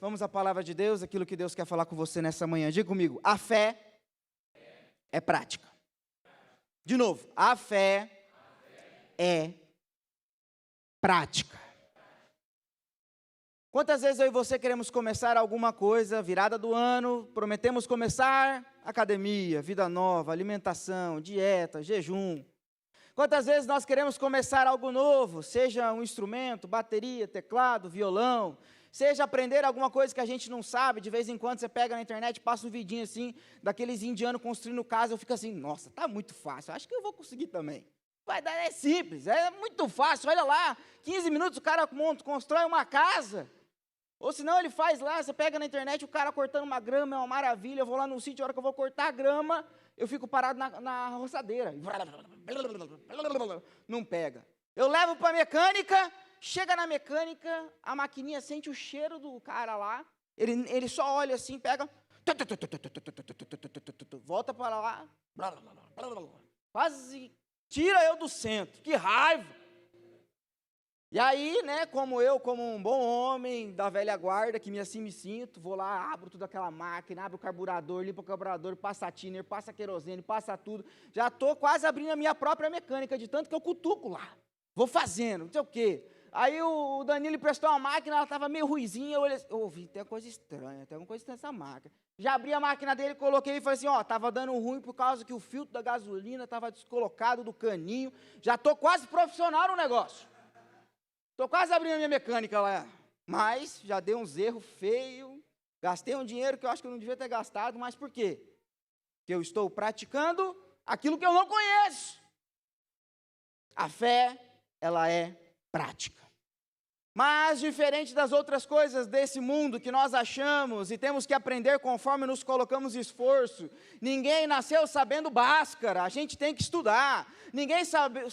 Vamos à palavra de Deus, aquilo que Deus quer falar com você nessa manhã. Diga comigo, a fé é prática. De novo, a fé é prática. Quantas vezes eu e você queremos começar alguma coisa, virada do ano, prometemos começar academia, vida nova, alimentação, dieta, jejum. Quantas vezes nós queremos começar algo novo, seja um instrumento, bateria, teclado, violão, seja aprender alguma coisa que a gente não sabe, de vez em quando você pega na internet, passa um vidinho assim, daqueles indianos construindo casa, eu fico assim, nossa, tá muito fácil, acho que eu vou conseguir também. Vai dar, é simples, é muito fácil, olha lá, 15 minutos o cara constrói uma casa. Ou senão ele faz lá, você pega na internet, o cara cortando uma grama, é uma maravilha, eu vou lá no sítio, a hora que eu vou cortar a grama, eu fico parado na roçadeira. Não pega. Eu levo para a mecânica, chega na mecânica, a maquininha sente o cheiro do cara lá, ele só olha assim, pega, volta para lá, quase tira eu do centro, que raiva. E aí, né, como um bom homem da velha guarda, que assim me sinto, vou lá, abro toda aquela máquina, abro o carburador, limpo o carburador, passa thinner, passa querosene, passa tudo. Já estou quase abrindo a minha própria mecânica, de tanto que eu cutuco lá. Vou fazendo, não sei o quê. Aí o Danilo emprestou uma máquina, ela estava meio ruizinha, eu olhei assim, ouvi, tem uma coisa estranha, tem alguma coisa estranha nessa máquina. Já abri a máquina dele, coloquei e falei assim, ó, estava dando ruim por causa que o filtro da gasolina estava descolocado do caninho. Já estou quase profissional no negócio. Estou quase abrindo a minha mecânica lá, mas já dei uns erros feios, gastei um dinheiro que eu acho que eu não devia ter gastado, mas por quê? Porque eu estou praticando aquilo que eu não conheço. A fé, ela é prática. Mas, diferente das outras coisas desse mundo que nós achamos e temos que aprender conforme nos colocamos esforço, ninguém nasceu sabendo Bhaskara, a gente tem que estudar. Ninguém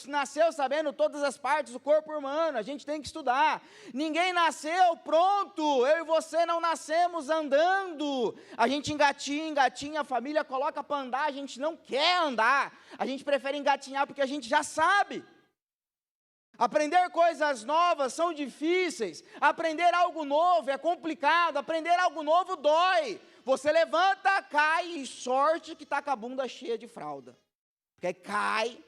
nasceu sabendo todas as partes do corpo humano, a gente tem que estudar. Ninguém nasceu pronto, eu e você não nascemos andando. A gente engatinha, a família coloca para andar, a gente não quer andar. A gente prefere engatinhar porque a gente já sabe. Aprender coisas novas são difíceis, aprender algo novo é complicado, aprender algo novo dói. Você levanta, cai e sorte que está com a bunda cheia de fralda. Porque aí cai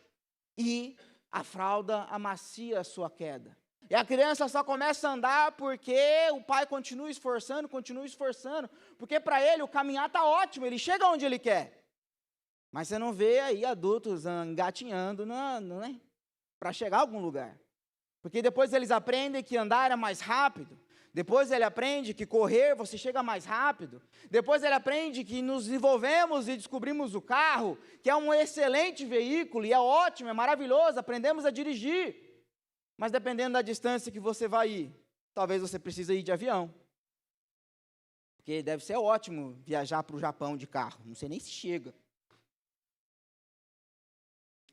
e a fralda amacia a sua queda. E a criança só começa a andar porque o pai continua esforçando, porque para ele o caminhar está ótimo, ele chega onde ele quer. Mas você não vê aí adultos engatinhando, né? Para chegar a algum lugar. Porque depois eles aprendem que andar é mais rápido. Depois ele aprende que correr você chega mais rápido. Depois ele aprende que nos desenvolvemos e descobrimos o carro, que é um excelente veículo e é ótimo, é maravilhoso, aprendemos a dirigir. Mas dependendo da distância que você vai ir, talvez você precise ir de avião. Porque deve ser ótimo viajar para o Japão de carro, não sei nem se chega.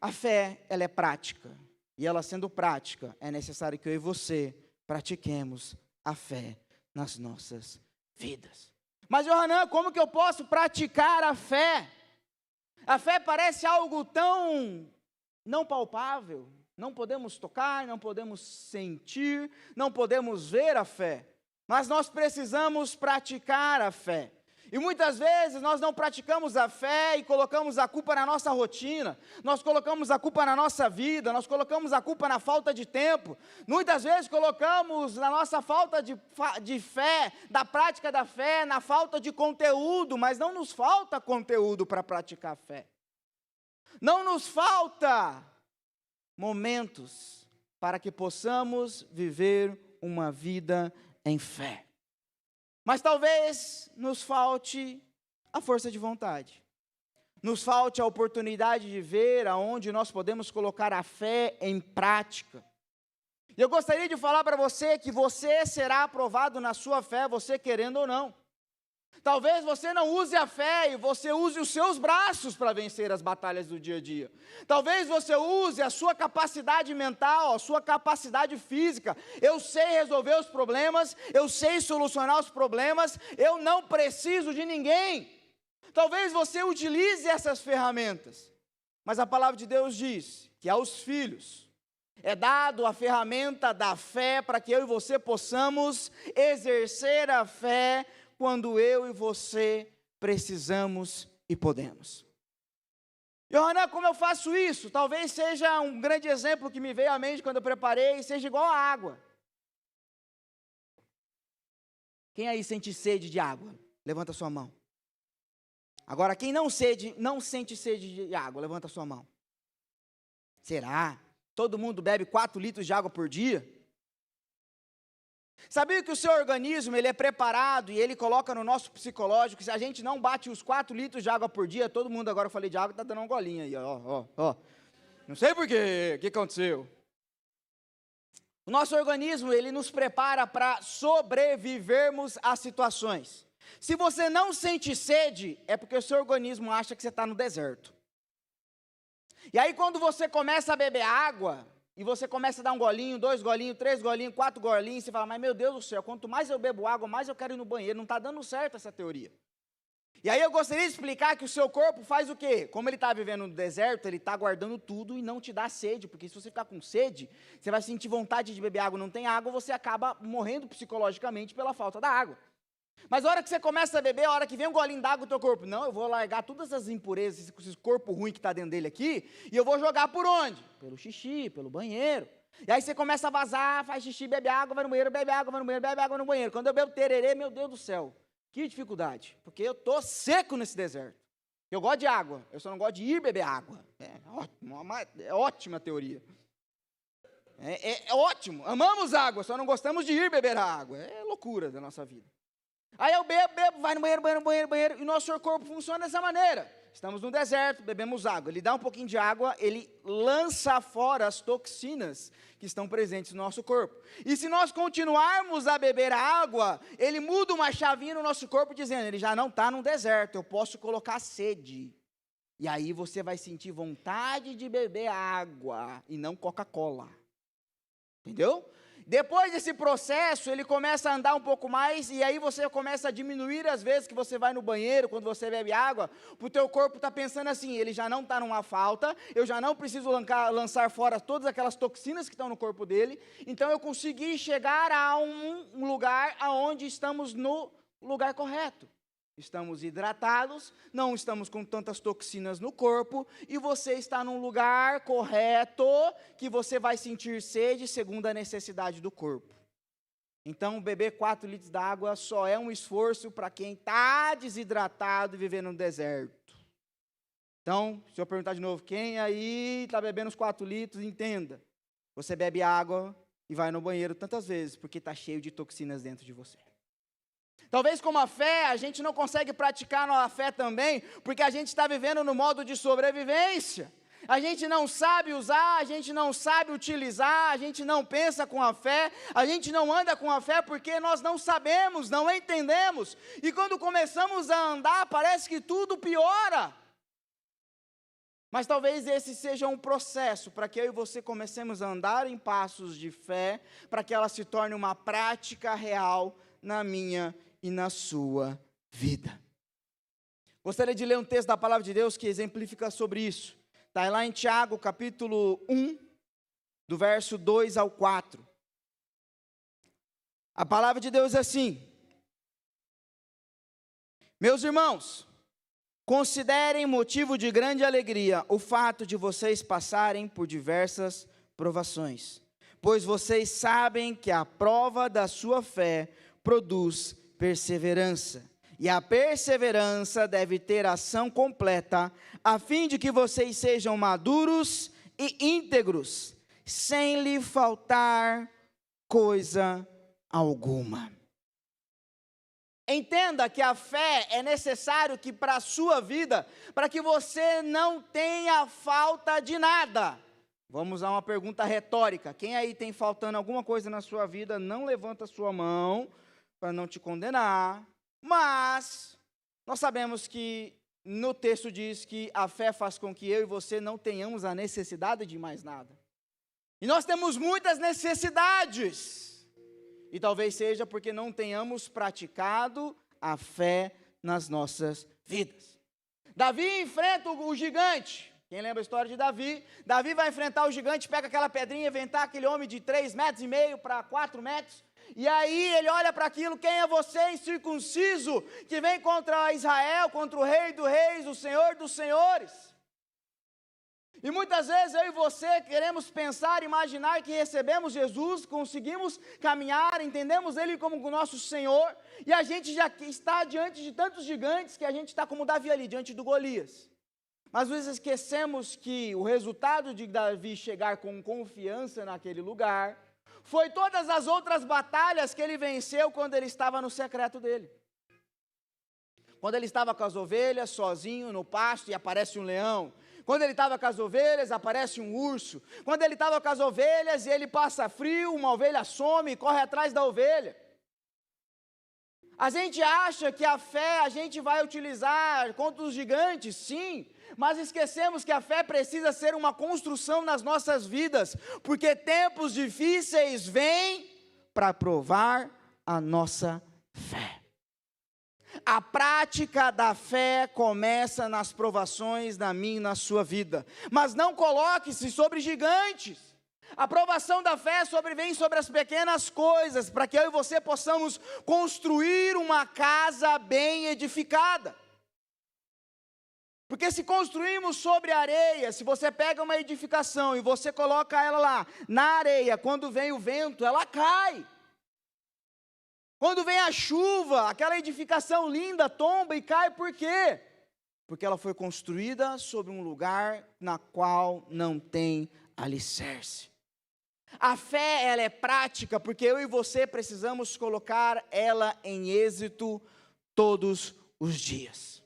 A fé, ela é prática. E ela sendo prática, é necessário que eu e você pratiquemos a fé nas nossas vidas. Mas, Yohanan, como que eu posso praticar a fé? A fé parece algo tão não palpável. Não podemos tocar, não podemos sentir, não podemos ver a fé. Mas nós precisamos praticar a fé. E muitas vezes nós não praticamos a fé e colocamos a culpa na nossa rotina, nós colocamos a culpa na nossa vida, nós colocamos a culpa na falta de tempo, muitas vezes colocamos na nossa falta de fé, da prática da fé, na falta de conteúdo, mas não nos falta conteúdo para praticar a fé. Não nos falta momentos para que possamos viver uma vida em fé. Mas talvez nos falte a força de vontade. Nos falte a oportunidade de ver aonde nós podemos colocar a fé em prática. E eu gostaria de falar para você que você será aprovado na sua fé, você querendo ou não. Talvez você não use a fé e você use os seus braços para vencer as batalhas do dia a dia. Talvez você use a sua capacidade mental, a sua capacidade física. Eu sei resolver os problemas, eu sei solucionar os problemas, eu não preciso de ninguém. Talvez você utilize essas ferramentas. Mas a palavra de Deus diz que aos filhos É dado a ferramenta da fé para que eu e você possamos exercer a fé quando eu e você precisamos e podemos. Yohanan, como eu faço isso? Talvez seja um grande exemplo que me veio à mente quando eu preparei, seja igual a água. Quem aí sente sede de água? Levanta sua mão. Agora, quem não sente sede de água, levanta sua mão. Será? Todo mundo bebe 4 litros de água por dia? Sabia que o seu organismo, ele é preparado e ele coloca no nosso psicológico, se a gente não bate os 4 litros de água por dia, todo mundo, agora eu falei de água, está dando uma golinha aí, ó. Não sei por quê, o que aconteceu? O nosso organismo, ele nos prepara para sobrevivermos às situações. Se você não sente sede, é porque o seu organismo acha que você está no deserto. E aí quando você começa a beber água, e você começa a dar um golinho, 2 golinhos, 3 golinhos, 4 golinhos, você fala, mas meu Deus do céu, quanto mais eu bebo água, mais eu quero ir no banheiro, não está dando certo essa teoria. E aí eu gostaria de explicar que o seu corpo faz o quê? Como ele está vivendo no deserto, ele está guardando tudo e não te dá sede, porque se você ficar com sede, você vai sentir vontade de beber água, não tem água, você acaba morrendo psicologicamente pela falta da água. Mas a hora que você começa a beber, a hora que vem um golinho d'água no teu corpo, não, eu vou largar todas as impurezas, esse corpo ruim que está dentro dele aqui, e eu vou jogar por onde? Pelo xixi, pelo banheiro. E aí você começa a vazar, faz xixi, bebe água, vai no banheiro, bebe água, vai no banheiro, bebe água no banheiro. Quando eu bebo tererê, meu Deus do céu, que dificuldade, porque eu estou seco nesse deserto. Eu gosto de água, eu só não gosto de ir beber água. É ótima teoria. É ótimo, amamos água, só não gostamos de ir beber a água. É loucura da nossa vida. Aí eu bebo, vai no banheiro, e o nosso corpo funciona dessa maneira. Estamos no deserto, bebemos água. Ele dá um pouquinho de água, ele lança fora as toxinas que estão presentes no nosso corpo. E se nós continuarmos a beber a água, ele muda uma chavinha no nosso corpo, dizendo, ele já não está no deserto, eu posso colocar sede. E aí você vai sentir vontade de beber água, e não Coca-Cola. Entendeu? Depois desse processo, ele começa a andar um pouco mais, e aí você começa a diminuir as vezes que você vai no banheiro, quando você bebe água, o teu corpo está pensando assim, ele já não está numa falta, eu já não preciso lançar fora todas aquelas toxinas que estão no corpo dele, então eu consegui chegar a um lugar onde estamos no lugar correto. Estamos hidratados, não estamos com tantas toxinas no corpo, e você está num lugar correto, que você vai sentir sede segundo a necessidade do corpo. Então, beber 4 litros d'água só é um esforço para quem está desidratado e vivendo no deserto. Então, se eu perguntar de novo, quem aí está bebendo os 4 litros, entenda. Você bebe água e vai no banheiro tantas vezes, porque está cheio de toxinas dentro de você. Talvez como a fé, a gente não consegue praticar a fé também, porque a gente está vivendo no modo de sobrevivência. A gente não sabe usar, a gente não sabe utilizar, a gente não pensa com a fé, a gente não anda com a fé porque nós não sabemos, não entendemos. E quando começamos a andar, parece que tudo piora. Mas talvez esse seja um processo para que eu e você comecemos a andar em passos de fé, para que ela se torne uma prática real na minha e na sua vida. Gostaria de ler um texto da palavra de Deus que exemplifica sobre isso. Está lá em Tiago, capítulo 1, do verso 2 ao 4. A palavra de Deus é assim: meus irmãos, considerem motivo de grande alegria o fato de vocês passarem por diversas provações, pois vocês sabem que a prova da sua fé produz perseverança. E a perseverança deve ter ação completa, a fim de que vocês sejam maduros e íntegros, sem lhe faltar coisa alguma. Entenda que a fé é necessário que para a sua vida, para que você não tenha falta de nada. Vamos a uma pergunta retórica. Quem aí tem faltando alguma coisa na sua vida, não levanta a sua mão para não te condenar. Mas nós sabemos que no texto diz que a fé faz com que eu e você não tenhamos a necessidade de mais nada. E nós temos muitas necessidades. E talvez seja porque não tenhamos praticado a fé nas nossas vidas. Davi enfrenta o gigante. Quem lembra a história de Davi? Davi vai enfrentar o gigante, pega aquela pedrinha, inventar aquele homem de 3,5 metros para 4 metros. E aí ele olha para aquilo, quem é você, incircunciso, que vem contra Israel, contra o rei dos reis, o senhor dos senhores? E muitas vezes eu e você queremos pensar, imaginar que recebemos Jesus, conseguimos caminhar, entendemos Ele como o nosso Senhor, e a gente já está diante de tantos gigantes que a gente está como Davi ali, diante do Golias. Mas às vezes esquecemos que o resultado de Davi chegar com confiança naquele lugar, foi todas as outras batalhas que ele venceu quando ele estava no secreto dele. Quando ele estava com as ovelhas, sozinho no pasto, e aparece um leão. Quando ele estava com as ovelhas, aparece um urso. Quando ele estava com as ovelhas e ele passa frio, uma ovelha some e corre atrás da ovelha. A gente acha que a fé a gente vai utilizar contra os gigantes, sim, mas esquecemos que a fé precisa ser uma construção nas nossas vidas, porque tempos difíceis vêm para provar a nossa fé. A prática da fé começa nas provações na minha e na sua vida, mas não coloque-se sobre gigantes. A provação da fé vem sobre as pequenas coisas, para que eu e você possamos construir uma casa bem edificada. Porque se construímos sobre areia, se você pega uma edificação e você coloca ela lá na areia, quando vem o vento, ela cai. Quando vem a chuva, aquela edificação linda tomba e cai, por quê? Porque ela foi construída sobre um lugar na qual não tem alicerce. A fé, ela é prática, porque eu e você precisamos colocar ela em êxito todos os dias.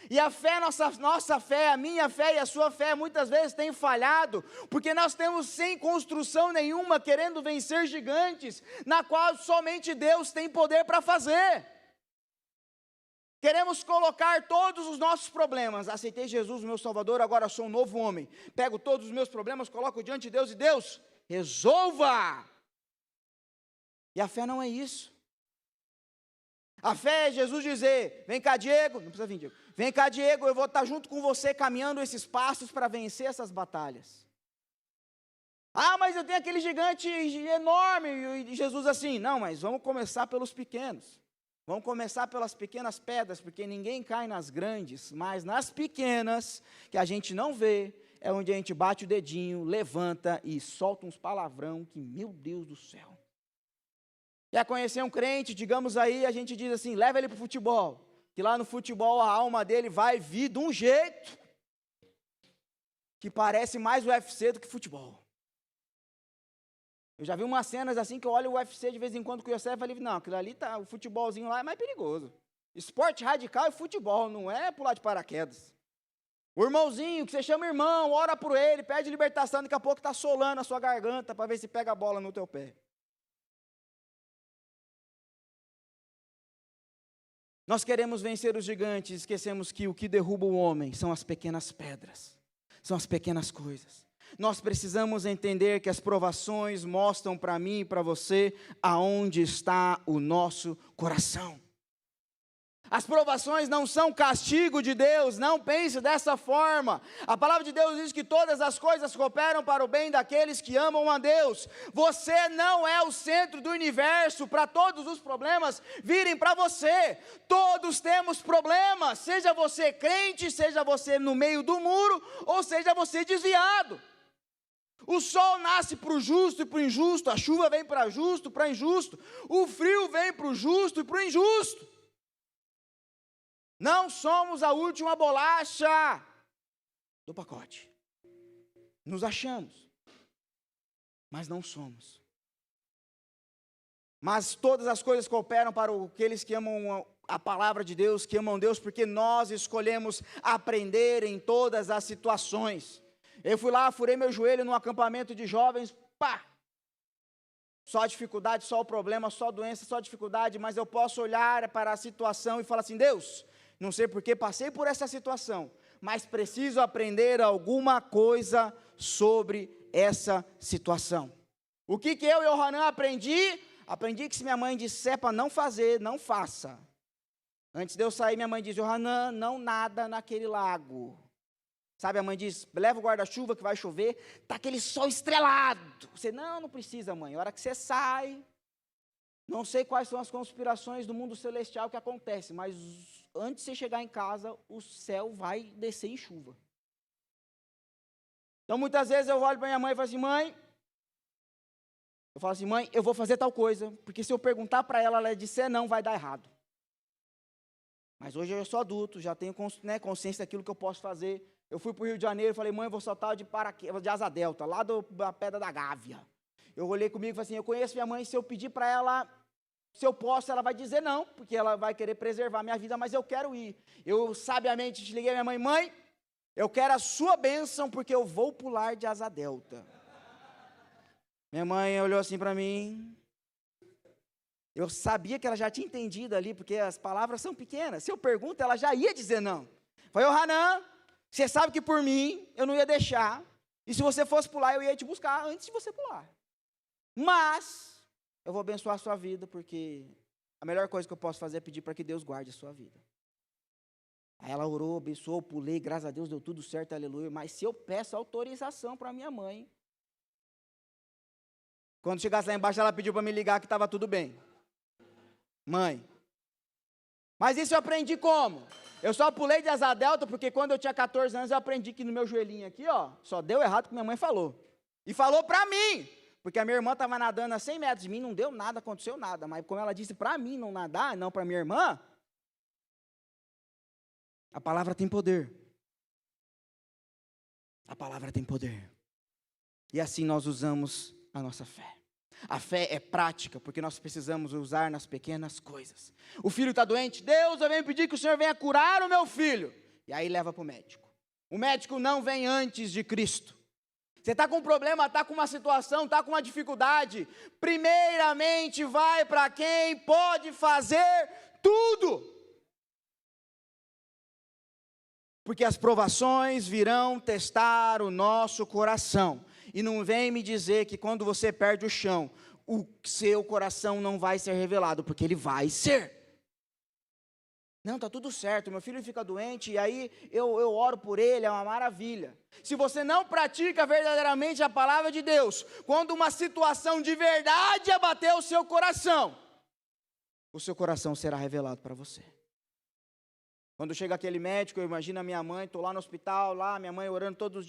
E a fé, nossa fé, a minha fé e a sua fé, muitas vezes tem falhado, porque nós temos sem construção nenhuma, querendo vencer gigantes, na qual somente Deus tem poder para fazer. Queremos colocar todos os nossos problemas, aceitei Jesus, meu Salvador, agora sou um novo homem, pego todos os meus problemas, coloco diante de Deus e Deus, resolva! E a fé não é isso. A fé é Jesus dizer, vem cá Diego, não precisa vir Diego, vem cá Diego, eu vou estar junto com você caminhando esses passos para vencer essas batalhas. Ah, mas eu tenho aquele gigante enorme, e Jesus assim, não, mas vamos começar pelos pequenos. Vamos começar pelas pequenas pedras, porque ninguém cai nas grandes, mas nas pequenas, que a gente não vê, é onde a gente bate o dedinho, levanta e solta uns palavrão que, meu Deus do céu. Quer conhecer um crente, digamos aí, a gente diz assim, leva ele para o futebol, que lá no futebol a alma dele vai vir de um jeito que parece mais UFC do que futebol. Eu já vi umas cenas assim que eu olho o UFC de vez em quando com o Yosef e falei, não, aquilo ali tá, o futebolzinho lá é mais perigoso. Esporte radical é futebol, não é pular de paraquedas. O irmãozinho, que você chama irmão, ora por ele, pede libertação, daqui a pouco está solando a sua garganta para ver se pega a bola no teu pé. Nós queremos vencer os gigantes, esquecemos que o que derruba o homem são as pequenas pedras, são as pequenas coisas. Nós precisamos entender que as provações mostram para mim e para você aonde está o nosso coração. As provações não são castigo de Deus, não pense dessa forma. A palavra de Deus diz que todas as coisas cooperam para o bem daqueles que amam a Deus. Você não é o centro do universo para todos os problemas virem para você. Todos temos problemas, seja você crente, seja você no meio do muro, ou seja você desviado. O sol nasce para o justo e para o injusto, a chuva vem para justo e para injusto, o frio vem para o justo e para o injusto. Não somos a última bolacha do pacote. Nos achamos, mas não somos. Mas todas as coisas cooperam para aqueles que amam a palavra de Deus, que amam Deus, porque nós escolhemos aprender em todas as situações. Eu fui lá, furei meu joelho num acampamento de jovens, pá! Só dificuldade, só o problema, só doença, só dificuldade, mas eu posso olhar para a situação e falar assim, Deus, não sei porque passei por essa situação, mas preciso aprender alguma coisa sobre essa situação. O que eu e o Hanan aprendi? Aprendi que se minha mãe disser para não fazer, não faça. Antes de eu sair, minha mãe disse, Hanan, não nada naquele lago. Sabe, a mãe diz, leva o guarda-chuva que vai chover, está aquele sol estrelado. Você, não precisa, mãe. A hora que você sai, não sei quais são as conspirações do mundo celestial que acontecem, mas antes de você chegar em casa, o céu vai descer em chuva. Então, muitas vezes eu olho para minha mãe e falo assim, mãe, eu vou fazer tal coisa, porque se eu perguntar para ela, ela disser não, vai dar errado. Mas hoje eu sou adulto, já tenho consciência daquilo que eu posso fazer. Eu fui para o Rio de Janeiro e falei, mãe, eu vou saltar de asa delta, lá da Pedra da Gávea. Eu olhei comigo e falei assim, eu conheço minha mãe, se eu pedir para ela, se eu posso, ela vai dizer não, porque ela vai querer preservar a minha vida, mas eu quero ir. Eu sabiamente liguei a minha mãe, mãe, eu quero a sua bênção, porque eu vou pular de asa delta. Minha mãe olhou assim para mim, eu sabia que ela já tinha entendido ali, porque as palavras são pequenas. Se eu pergunto, ela já ia dizer não. Falei, ô Hanan, você sabe que por mim, eu não ia deixar, e se você fosse pular, eu ia te buscar antes de você pular. Mas, eu vou abençoar a sua vida, porque a melhor coisa que eu posso fazer é pedir para que Deus guarde a sua vida. Aí ela orou, abençoou, pulei, graças a Deus deu tudo certo, aleluia. Mas se eu peço autorização para minha mãe, quando chegasse lá embaixo, ela pediu para me ligar que estava tudo bem. Mãe. Mas isso eu aprendi como? Eu só pulei de asa delta, porque quando eu tinha 14 anos, eu aprendi que no meu joelhinho aqui, ó, só deu errado o que minha mãe falou. E falou para mim, porque a minha irmã estava nadando a 100 metros de mim, não deu nada, aconteceu nada. Mas como ela disse para mim não nadar, não para minha irmã, a palavra tem poder. A palavra tem poder. E assim nós usamos a nossa fé. A fé é prática, porque nós precisamos usar nas pequenas coisas. O filho está doente, Deus, eu venho pedir que o Senhor venha curar o meu filho. E aí leva para o médico. O médico não vem antes de Cristo. Você está com um problema, está com uma situação, está com uma dificuldade. Primeiramente vai para quem pode fazer tudo. Porque as provações virão testar o nosso coração. E não vem me dizer que quando você perde o chão, o seu coração não vai ser revelado, porque ele vai ser. Não, está tudo certo, meu filho fica doente, e aí eu oro por ele, é uma maravilha. Se você não pratica verdadeiramente a palavra de Deus, quando uma situação de verdade abater o seu coração será revelado para você. Quando chega aquele médico, eu imagino a minha mãe, estou lá no hospital, lá, minha mãe orando todos os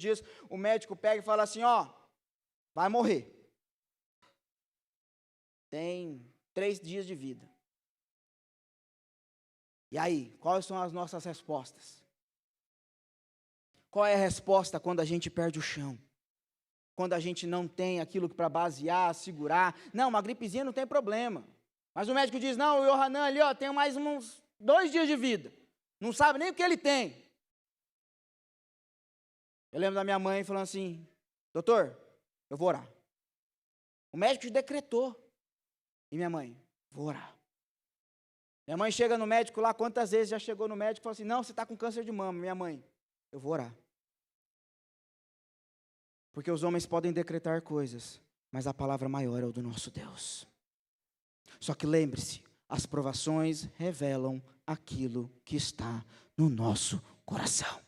dias, o médico pega e fala assim, ó, vai morrer. Tem 3 dias de vida. E aí, quais são as nossas respostas? Qual é a resposta quando a gente perde o chão? Quando a gente não tem aquilo para basear, segurar? Não, uma gripezinha não tem problema. Mas o médico diz, não, o Yohanan ali, ó, tem mais uns 2 dias de vida, não sabe nem o que ele tem. Eu lembro da minha mãe falando assim, doutor, eu vou orar. O médico decretou, e minha mãe, vou orar. Minha mãe chega no médico lá, quantas vezes já chegou no médico e falou assim, não, você está com câncer de mama. Minha mãe, eu vou orar. Porque os homens podem decretar coisas, mas a palavra maior é o do nosso Deus. Só que lembre-se, as provações revelam aquilo que está no nosso coração.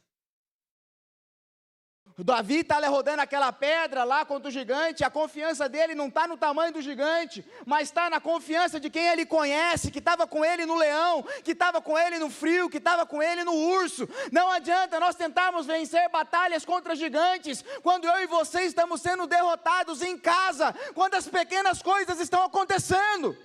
O Davi está rodando aquela pedra lá contra o gigante, a confiança dele não está no tamanho do gigante, mas está na confiança de quem ele conhece, que estava com ele no leão, que estava com ele no frio, que estava com ele no urso. Não adianta nós tentarmos vencer batalhas contra gigantes, quando eu e você estamos sendo derrotados em casa, quando as pequenas coisas estão acontecendo.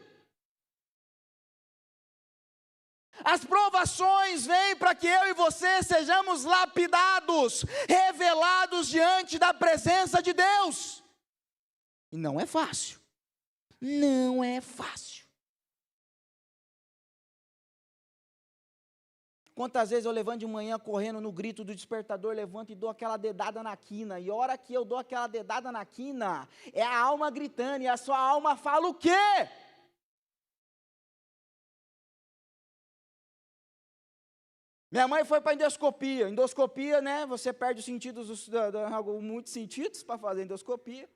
As provações vêm para que eu e você sejamos lapidados, revelados diante da presença de Deus. E não é fácil. Não é fácil. Quantas vezes eu levanto de manhã correndo no grito do despertador, levanto e dou aquela dedada na quina. E a hora que eu dou aquela dedada na quina, é a alma gritando, e a sua alma fala o quê? Minha mãe foi para endoscopia. Endoscopia, né? Você perde os sentidos, muitos sentidos para fazer endoscopia.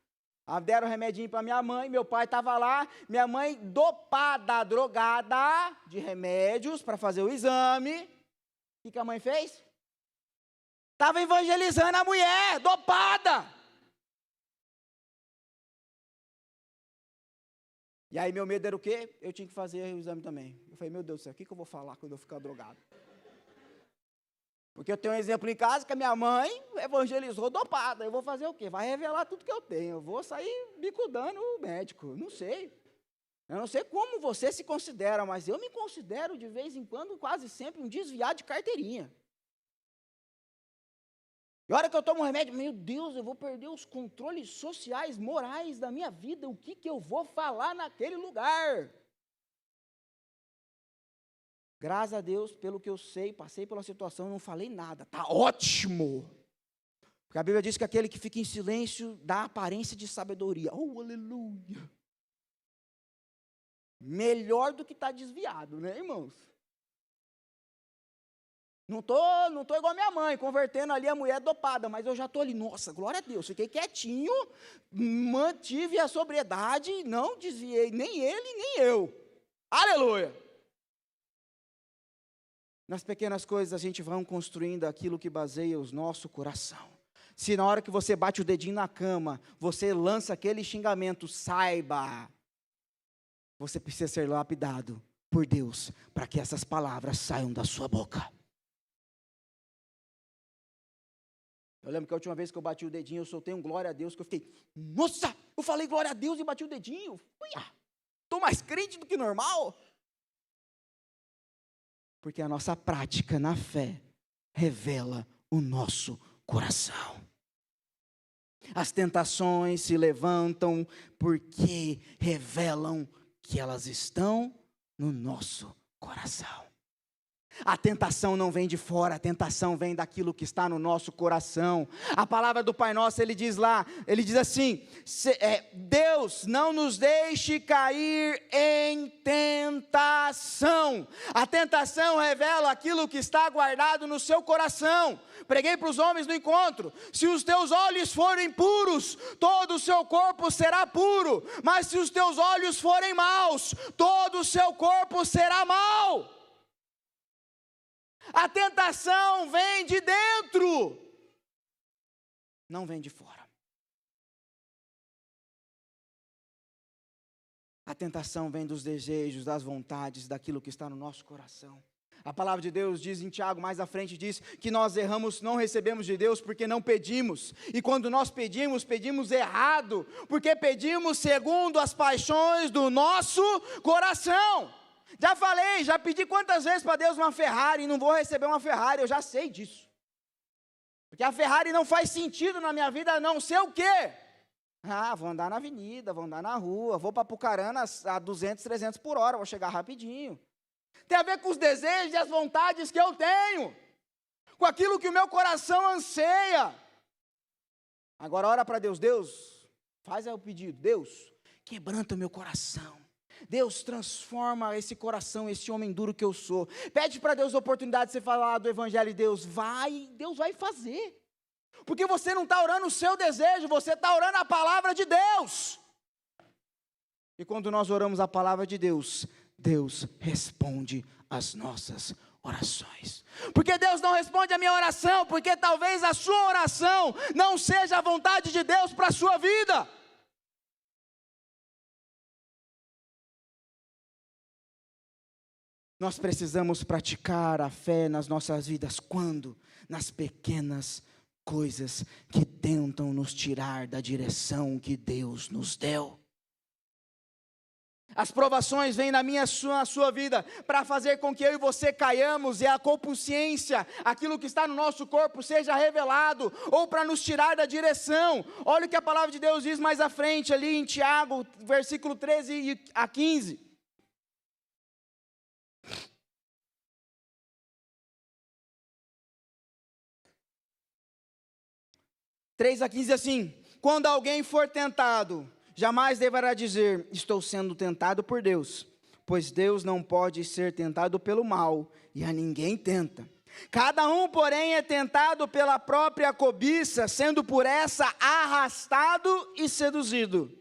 Deram um remedinho para minha mãe, meu pai estava lá, minha mãe dopada, drogada de remédios para fazer o exame. O que a mãe fez? Estava evangelizando a mulher, dopada. E aí meu medo era o quê? Eu tinha que fazer o exame também. Eu falei, meu Deus do céu, o que eu vou falar quando eu ficar drogado? Porque eu tenho um exemplo em casa que a minha mãe evangelizou dopada. Eu vou fazer o quê? Vai revelar tudo que eu tenho. Eu vou sair bicudando o médico. Não sei. Eu não sei como você se considera, mas eu me considero de vez em quando, quase sempre, um desviado de carteirinha. E a hora que eu tomo um remédio, meu Deus, eu vou perder os controles sociais, morais da minha vida. O que eu vou falar naquele lugar? Graças a Deus, pelo que eu sei, passei pela situação, não falei nada. Está ótimo. Porque a Bíblia diz que aquele que fica em silêncio dá aparência de sabedoria. Oh, aleluia. Melhor do que estar desviado, né, irmãos? Não tô igual a minha mãe, convertendo ali a mulher dopada, mas eu já estou ali, nossa, glória a Deus, fiquei quietinho, mantive a sobriedade, não desviei nem ele, nem eu. Aleluia! Nas pequenas coisas a gente vai construindo aquilo que baseia o nosso coração. Se na hora que você bate o dedinho na cama, você lança aquele xingamento, saiba, você precisa ser lapidado por Deus, para que essas palavras saiam da sua boca. Eu lembro que a última vez que eu bati o dedinho, eu soltei um glória a Deus, que eu fiquei, nossa, eu falei glória a Deus e bati o dedinho. Estou mais crente do que normal. Porque a nossa prática na fé revela o nosso coração. As tentações se levantam porque revelam que elas estão no nosso coração. A tentação não vem de fora, a tentação vem daquilo que está no nosso coração. A palavra do Pai Nosso, ele diz lá, ele diz assim, Deus não nos deixe cair em tentação. A tentação revela aquilo que está guardado no seu coração. Preguei para os homens no encontro, se os teus olhos forem puros, todo o seu corpo será puro, mas se os teus olhos forem maus, todo o seu corpo será mau. A tentação vem de dentro, não vem de fora. A tentação vem dos desejos, das vontades, daquilo que está no nosso coração. A palavra de Deus diz em Tiago, mais à frente diz, que nós erramos, não recebemos de Deus porque não pedimos. E quando nós pedimos, pedimos errado, porque pedimos segundo as paixões do nosso coração. Já falei, já pedi quantas vezes para Deus uma Ferrari, e não vou receber uma Ferrari, eu já sei disso. Porque a Ferrari não faz sentido na minha vida, a não ser o quê? Vou andar na avenida, vou andar na rua, vou para Apucarana a 200, 300 por hora, vou chegar rapidinho. Tem a ver com os desejos e as vontades que eu tenho, com aquilo que o meu coração anseia. Agora ora para Deus, Deus, faz aí o pedido, Deus, quebranta o meu coração. Deus, transforma esse coração, esse homem duro que eu sou. Pede para Deus a oportunidade de você falar do Evangelho de Deus. Deus vai fazer. Porque você não está orando o seu desejo, você está orando a palavra de Deus. E quando nós oramos a palavra de Deus, Deus responde às nossas orações. Porque Deus não responde a minha oração, porque talvez a sua oração não seja a vontade de Deus para a sua vida. Nós precisamos praticar a fé nas nossas vidas. Quando? Nas pequenas coisas que tentam nos tirar da direção que Deus nos deu. As provações vêm na sua vida para fazer com que eu e você caiamos e a consciência, aquilo que está no nosso corpo seja revelado, ou para nos tirar da direção. Olha o que a palavra de Deus diz mais à frente ali em Tiago, versículo 13 a 15. 3 a 15 assim, quando alguém for tentado, jamais deverá dizer, estou sendo tentado por Deus, pois Deus não pode ser tentado pelo mal, e a ninguém tenta. Cada um, porém, é tentado pela própria cobiça, sendo por essa arrastado e seduzido.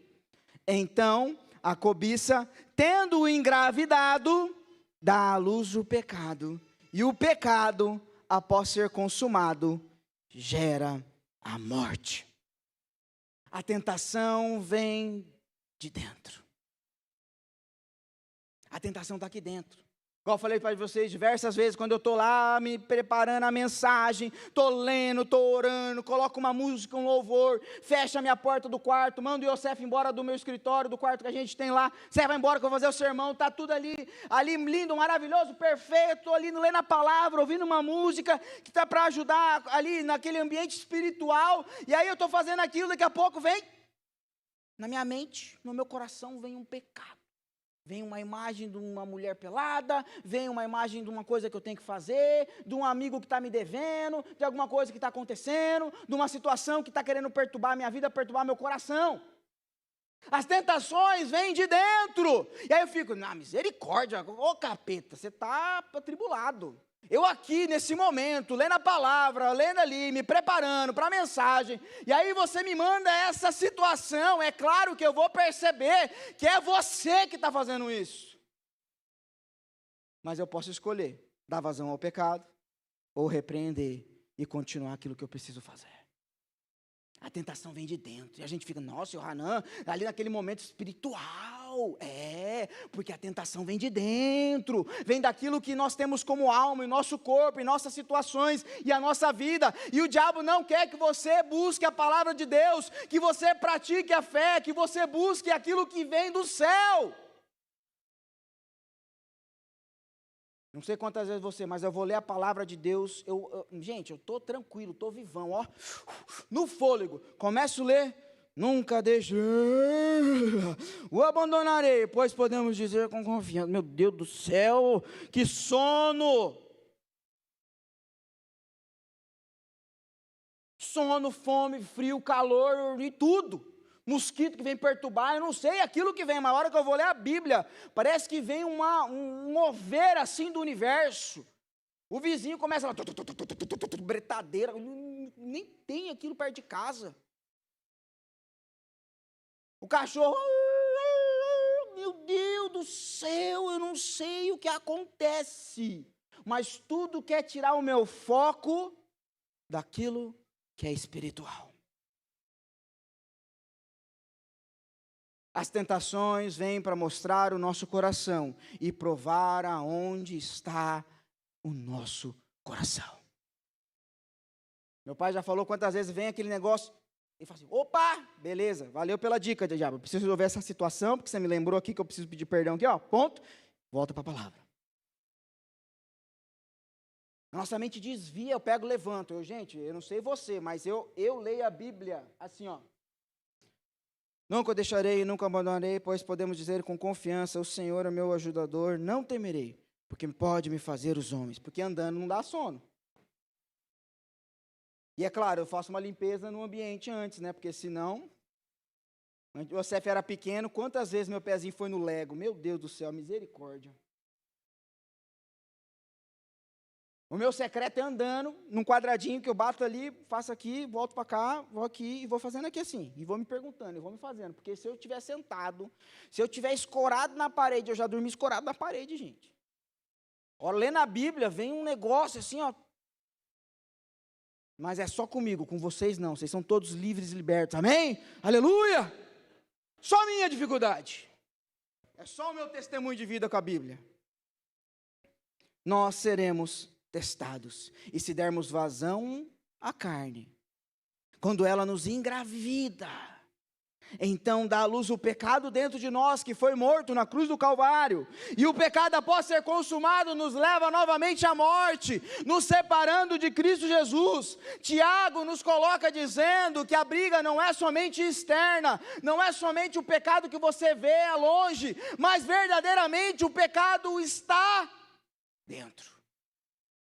Então, a cobiça, tendo-o engravidado, dá à luz o pecado, e o pecado, após ser consumado, gera a morte. A tentação vem de dentro. A tentação está aqui dentro. Igual eu falei para vocês diversas vezes, quando eu estou lá me preparando a mensagem, estou lendo, estou orando, coloco uma música, um louvor, fecho a minha porta do quarto, mando o Yosef embora do meu escritório, do quarto que a gente tem lá, você vai embora que eu vou fazer o sermão, está tudo ali lindo, maravilhoso, perfeito, estou ali lendo a palavra, ouvindo uma música que está para ajudar ali naquele ambiente espiritual, e aí eu estou fazendo aquilo, daqui a pouco vem, na minha mente, no meu coração vem um pecado. Vem uma imagem de uma mulher pelada, vem uma imagem de uma coisa que eu tenho que fazer, de um amigo que está me devendo, de alguma coisa que está acontecendo, de uma situação que está querendo perturbar a minha vida, perturbar meu coração. As tentações vêm de dentro. E aí eu fico, misericórdia, ô capeta, você está atribulado. Eu aqui, nesse momento, lendo a palavra, lendo ali, me preparando para a mensagem, e aí você me manda essa situação, é claro que eu vou perceber que é você que está fazendo isso. Mas eu posso escolher dar vazão ao pecado, ou repreender e continuar aquilo que eu preciso fazer. A tentação vem de dentro, e a gente fica, nossa, o Hanan, ali naquele momento espiritual, porque a tentação vem de dentro, vem daquilo que nós temos como alma, em nosso corpo, em nossas situações, e a nossa vida, e o diabo não quer que você busque a palavra de Deus, que você pratique a fé, que você busque aquilo que vem do céu. Não sei quantas vezes você, mas eu vou ler a palavra de Deus, gente, eu estou tranquilo, estou vivão, ó, no fôlego, começo a ler, nunca deixei, o abandonarei, pois podemos dizer com confiança, meu Deus do céu, que sono, fome, frio, calor e tudo, mosquito que vem perturbar, eu não sei aquilo que vem, mas na hora que eu vou ler a Bíblia, parece que vem um mover assim do universo, o vizinho começa lá, bretadeira, nem tem aquilo perto de casa, o cachorro, meu Deus do céu, eu não sei o que acontece, mas tudo quer tirar o meu foco daquilo que é espiritual. As tentações vêm para mostrar o nosso coração e provar aonde está o nosso coração. Meu pai já falou quantas vezes vem aquele negócio, ele fala assim, opa, beleza, valeu pela dica, diabo, eu preciso resolver essa situação, porque você me lembrou aqui que eu preciso pedir perdão aqui, ó, ponto, volta para a palavra. Nossa mente desvia, eu pego, levanto, gente, eu não sei você, mas eu leio a Bíblia assim, ó, nunca o deixarei e nunca abandonarei, pois podemos dizer com confiança, o Senhor é meu ajudador, não temerei, porque pode me fazer os homens, porque andando não dá sono. E é claro, eu faço uma limpeza no ambiente antes, né, porque senão, o Yosef era pequeno, quantas vezes meu pezinho foi no Lego, meu Deus do céu, misericórdia. O meu secreto é andando, num quadradinho que eu bato ali, faço aqui, volto para cá, vou aqui e vou fazendo aqui assim. E vou me perguntando, e vou me fazendo. Porque se eu estiver sentado, se eu estiver escorado na parede, eu já dormi escorado na parede, gente. Ó, lendo a Bíblia, vem um negócio assim, ó. Mas é só comigo, com vocês não. Vocês são todos livres e libertos, amém? Aleluia! Só a minha dificuldade. É só o meu testemunho de vida com a Bíblia. Nós seremos testados, e se dermos vazão à carne, quando ela nos engravida, então dá à luz o pecado dentro de nós, que foi morto na cruz do Calvário, e o pecado após ser consumado, nos leva novamente à morte, nos separando de Cristo Jesus. Tiago nos coloca dizendo que a briga não é somente externa, não é somente o pecado que você vê a longe, mas verdadeiramente o pecado está dentro.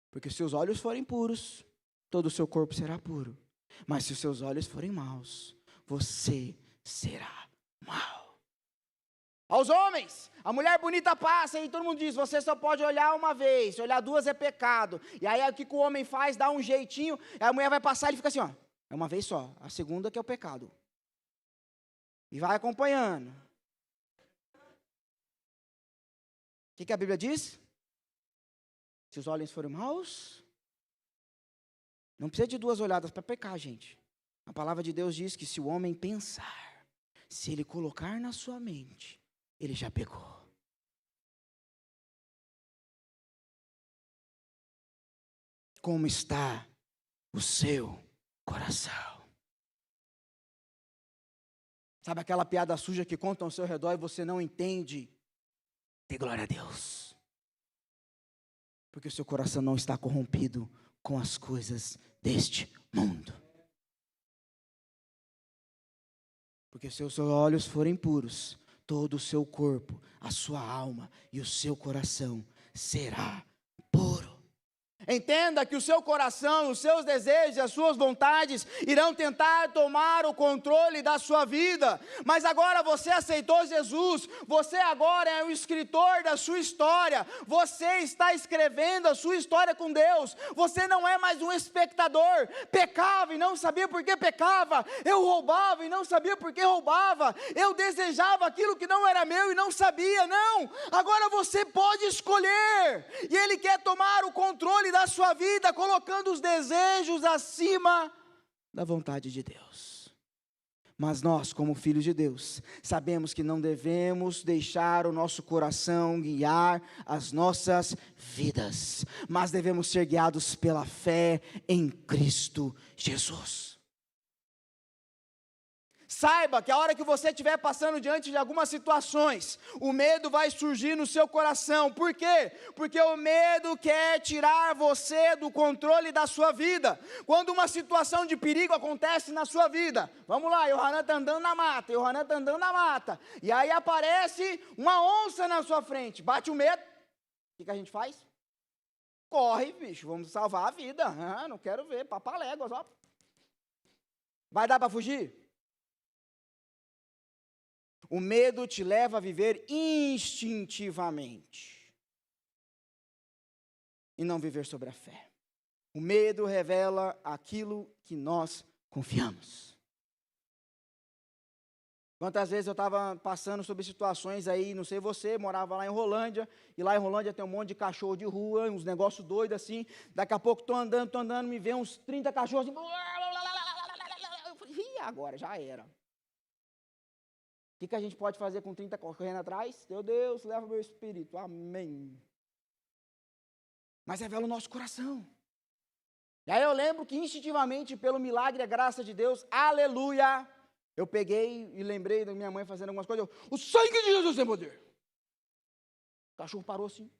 Porque se os olhos forem puros, todo o seu corpo será puro. Mas se os seus olhos forem maus, você será mau. Aos homens, a mulher bonita passa e todo mundo diz, você só pode olhar uma vez, se olhar duas é pecado. E aí o que o homem faz, dá um jeitinho, a mulher vai passar e ele fica assim, ó, é uma vez só, a segunda que é o pecado. E vai acompanhando. O que a Bíblia diz? Se os olhos forem maus, Não precisa de duas olhadas para pecar, gente. A palavra de Deus diz que se o homem pensar, se ele colocar na sua mente, ele já pecou. Como está o seu coração? Sabe aquela piada suja que contam ao seu redor e você não entende? Dê glória a Deus. Porque o seu coração não está corrompido com as coisas deste mundo. Porque se os seus olhos forem puros, todo o seu corpo, a sua alma e o seu coração será puro. Entenda que o seu coração, os seus desejos, as suas vontades irão tentar tomar o controle da sua vida, mas agora você aceitou Jesus, você agora é o escritor da sua história, você está escrevendo a sua história com Deus, você não é mais um espectador, pecava e não sabia por que pecava, eu roubava e não sabia por que roubava, eu desejava aquilo que não era meu e não sabia, não, agora você pode escolher, e Ele quer tomar o controle da sua vida, colocando os desejos acima da vontade de Deus. Mas nós, como filhos de Deus, sabemos que não devemos deixar o nosso coração guiar as nossas vidas, mas devemos ser guiados pela fé em Cristo Jesus. Saiba que a hora que você estiver passando diante de algumas situações, o medo vai surgir no seu coração. Por quê? Porque o medo quer tirar você do controle da sua vida. Quando uma situação de perigo acontece na sua vida, vamos lá, Yohanan está andando na mata, e aí aparece uma onça na sua frente, bate o medo, o que a gente faz? Corre, bicho, vamos salvar a vida. Não quero ver, papaléguas, ó. Vai dar para fugir? O medo te leva a viver instintivamente e não viver sobre a fé. O medo revela aquilo que nós confiamos. Quantas vezes eu estava passando sobre situações aí, não sei você, morava lá em Rolândia, e lá em Rolândia tem um monte de cachorro de rua, uns negócios doidos assim, daqui a pouco estou andando, me vê uns 30 cachorros assim, eu falei, ih, agora já era. O que a gente pode fazer com 30 correndo atrás? Meu Deus, leva meu espírito, amém. Mas revela o nosso coração. E aí eu lembro que instintivamente, pelo milagre e a graça de Deus, aleluia, eu peguei e lembrei da minha mãe fazendo algumas coisas, o sangue de Jesus tem poder. O cachorro parou assim,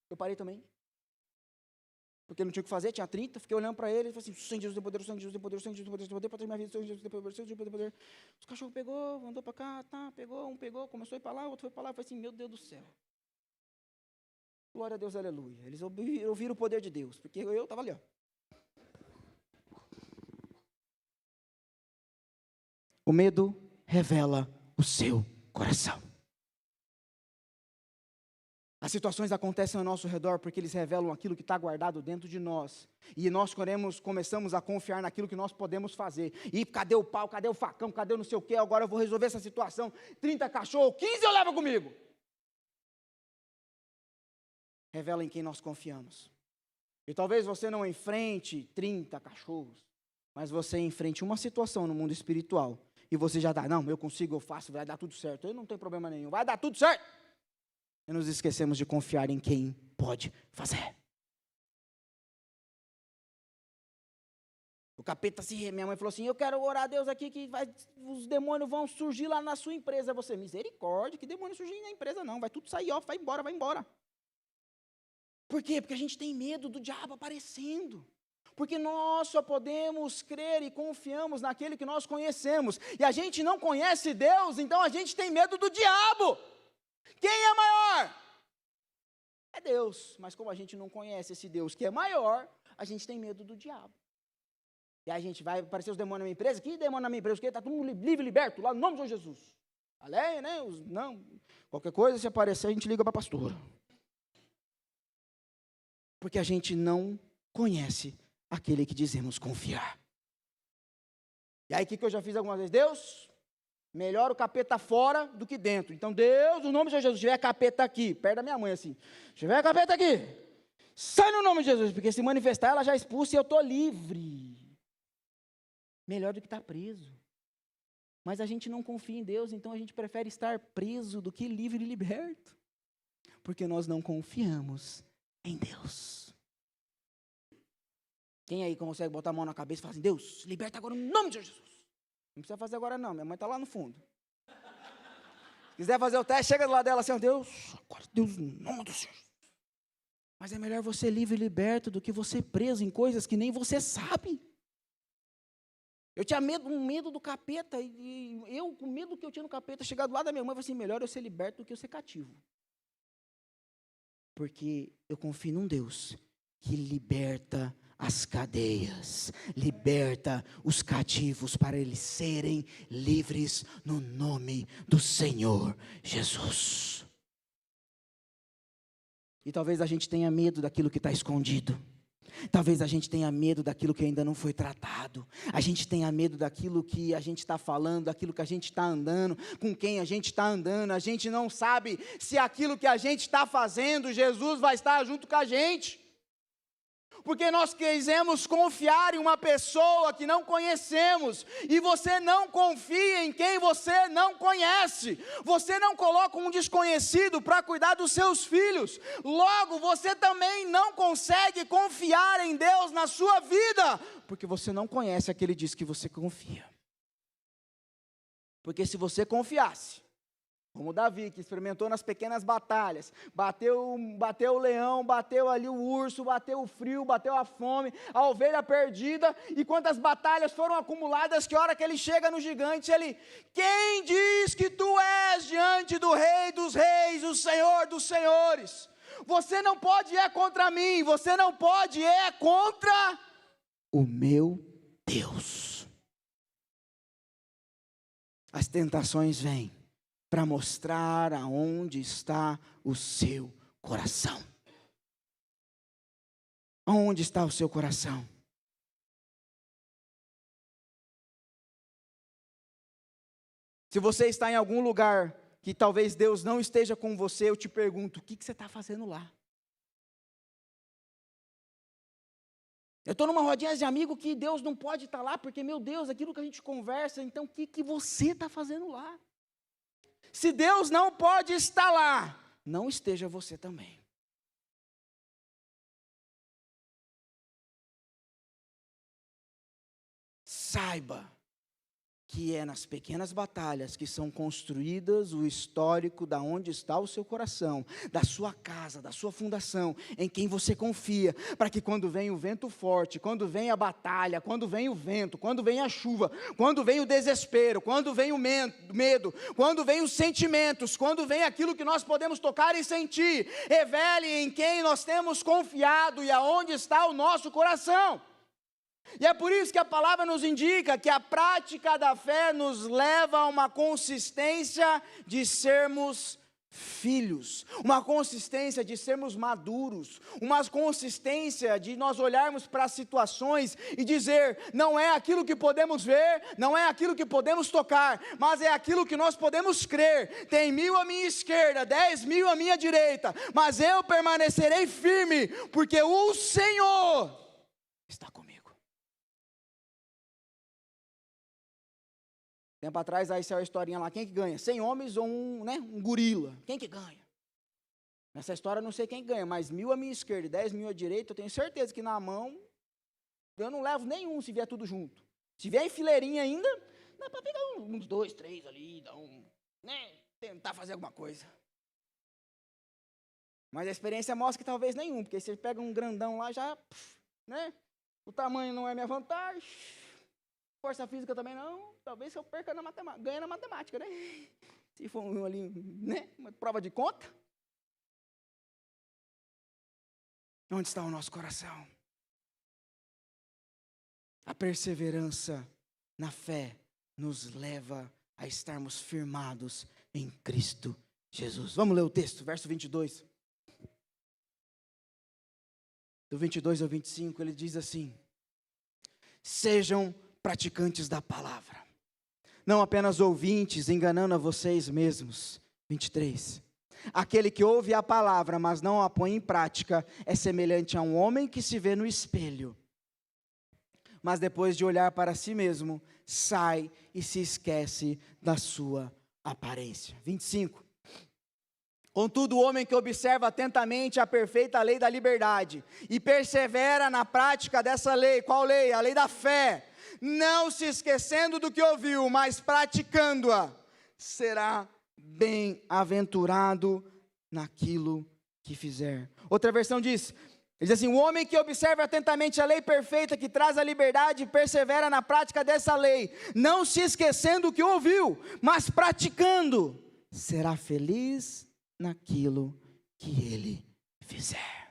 eu parei também. Porque não tinha o que fazer, tinha 30, fiquei olhando para ele e falei assim, o sangue de Jesus tem poder, o sangue de Jesus tem poder, o sangue de Jesus tem poder, para ter minha vida, o sangue de Jesus tem poder, o sangue de Jesus tem poder. O cachorro pegou, andou para cá, pegou, começou a ir para lá, o outro foi para lá, eu falei assim, meu Deus do céu. Glória a Deus, aleluia. Eles ouviram o poder de Deus, porque eu estava ali, ó. O medo revela o seu coração. As situações acontecem ao nosso redor porque eles revelam aquilo que está guardado dentro de nós. E nós começamos a confiar naquilo que nós podemos fazer. E cadê o pau, cadê o facão, cadê o não sei o quê? Agora eu vou resolver essa situação. 30 cachorros, 15 eu levo comigo. Revela em quem nós confiamos. E talvez você não enfrente 30 cachorros, mas você enfrente uma situação no mundo espiritual. E você já dá, não, eu consigo, eu faço, vai dar tudo certo. Eu não tenho problema nenhum, vai dar tudo certo. E nos esquecemos de confiar em quem pode fazer. O capeta, minha mãe falou assim, eu quero orar a Deus aqui, que os demônios vão surgir lá na sua empresa. Você, misericórdia, que demônio surgir na empresa não, vai tudo sair, ó, vai embora. Por quê? Porque a gente tem medo do diabo aparecendo. Porque nós só podemos crer e confiamos naquele que nós conhecemos. E a gente não conhece Deus, então a gente tem medo do diabo. Quem é maior? É Deus, mas como a gente não conhece esse Deus que é maior, a gente tem medo do diabo. E aí a gente vai aparecer os demônios na minha empresa, que demônio na minha empresa? Porque está todo mundo livre e liberto, lá no nome de Jesus. Além, né? Não, qualquer coisa, se aparecer, a gente liga para a pastora. Porque a gente não conhece aquele que dizemos confiar. E aí o que eu já fiz algumas vezes? Deus, melhor o capeta fora do que dentro. Então, Deus, no nome de Jesus, se tiver capeta aqui, perto da minha mãe assim, se tiver capeta aqui, Sai no nome de Jesus, porque se manifestar, ela já expulsa e eu estou livre. Melhor do que estar preso. Mas a gente não confia em Deus, então a gente prefere estar preso do que livre e liberto. Porque nós não confiamos em Deus. Quem aí consegue botar a mão na cabeça e falar assim, Deus, liberta agora no nome de Jesus. Não precisa fazer agora não, minha mãe está lá no fundo. Se quiser fazer o teste, chega do lado dela assim, Deus, agora Deus, no nome do Senhor. Mas é melhor você livre e liberto do que você preso em coisas que nem você sabe. Eu tinha medo do capeta, e eu, com medo que eu tinha no capeta, chegar do lado da minha mãe, eu falei assim, melhor eu ser liberto do que eu ser cativo. Porque eu confio num Deus que liberta as cadeias, liberta os cativos para eles serem livres no nome do Senhor Jesus. E talvez a gente tenha medo daquilo que está escondido. Talvez a gente tenha medo daquilo que ainda não foi tratado. A gente tenha medo daquilo que a gente está falando, daquilo que a gente está andando, com quem a gente está andando. A gente não sabe se aquilo que a gente está fazendo, Jesus vai estar junto com a gente. Porque nós quisemos confiar em uma pessoa que não conhecemos, e você não confia em quem você não conhece. Você não coloca um desconhecido para cuidar dos seus filhos, logo você também não consegue confiar em Deus na sua vida, porque você não conhece a que Ele diz que você confia. Porque se você confiasse, como Davi, que experimentou nas pequenas batalhas, bateu o leão, bateu ali o urso, bateu o frio, bateu a fome, a ovelha perdida, e quantas batalhas foram acumuladas, que hora que ele chega no gigante, ele, quem diz que tu és diante do Rei dos Reis, o Senhor dos Senhores? Você não pode ir contra mim, você não pode ir contra o meu Deus. As tentações vêm para mostrar aonde está o seu coração. Aonde está o seu coração? Se você está em algum lugar que talvez Deus não esteja com você, eu te pergunto, o que você está fazendo lá? Eu estou numa rodinha de amigo que Deus não pode estar lá, porque, meu Deus, aquilo que a gente conversa, então o que você está fazendo lá? Se Deus não pode estar lá, não esteja você também. Saiba que é nas pequenas batalhas que são construídas o histórico da onde está o seu coração, da sua casa, da sua fundação, em quem você confia, para que quando vem o vento forte, quando vem a batalha, quando vem o vento, quando vem a chuva, quando vem o desespero, quando vem o medo, quando vem os sentimentos, quando vem aquilo que nós podemos tocar e sentir, revele em quem nós temos confiado e aonde está o nosso coração. E é por isso que a palavra nos indica que a prática da fé nos leva a uma consistência de sermos filhos, uma consistência de sermos maduros, uma consistência de nós olharmos para as situações e dizer, não é aquilo que podemos ver, não é aquilo que podemos tocar, mas é aquilo que nós podemos crer. Tem 1000 à minha esquerda, 10.000 à minha direita, mas eu permanecerei firme, porque o Senhor está comigo. Tempo atrás, aí saiu a historinha lá, quem que ganha? 100 homens ou um gorila? Quem que ganha? Nessa história eu não sei quem ganha, mas 1000 à minha esquerda e 10.000 à direita, eu tenho certeza que na mão, eu não levo nenhum se vier tudo junto. Se vier em fileirinha ainda, dá para pegar uns 2, 3 ali, tentar fazer alguma coisa. Mas a experiência mostra que talvez nenhum, porque se você pega um grandão lá, já, o tamanho não é minha vantagem. Força física também não, talvez eu perca na matemática, ganhe na matemática, né? Se for um ali, uma prova de conta. Onde está o nosso coração? A perseverança na fé nos leva a estarmos firmados em Cristo Jesus. Vamos ler o texto, verso 22. Do 22 ao 25, ele diz assim: sejam praticantes da palavra, não apenas ouvintes, enganando a vocês mesmos. 23. Aquele que ouve a palavra, mas não a põe em prática, é semelhante a um homem que se vê no espelho, mas depois de olhar para si mesmo, sai e se esquece da sua aparência. 25. Contudo, o homem que observa atentamente a perfeita lei da liberdade e persevera na prática dessa lei, qual lei? A lei da fé, não se esquecendo do que ouviu, mas praticando-a, será bem-aventurado naquilo que fizer. Outra versão diz assim: o homem que observa atentamente a lei perfeita que traz a liberdade e persevera na prática dessa lei, não se esquecendo do que ouviu, mas praticando, será feliz naquilo que ele fizer.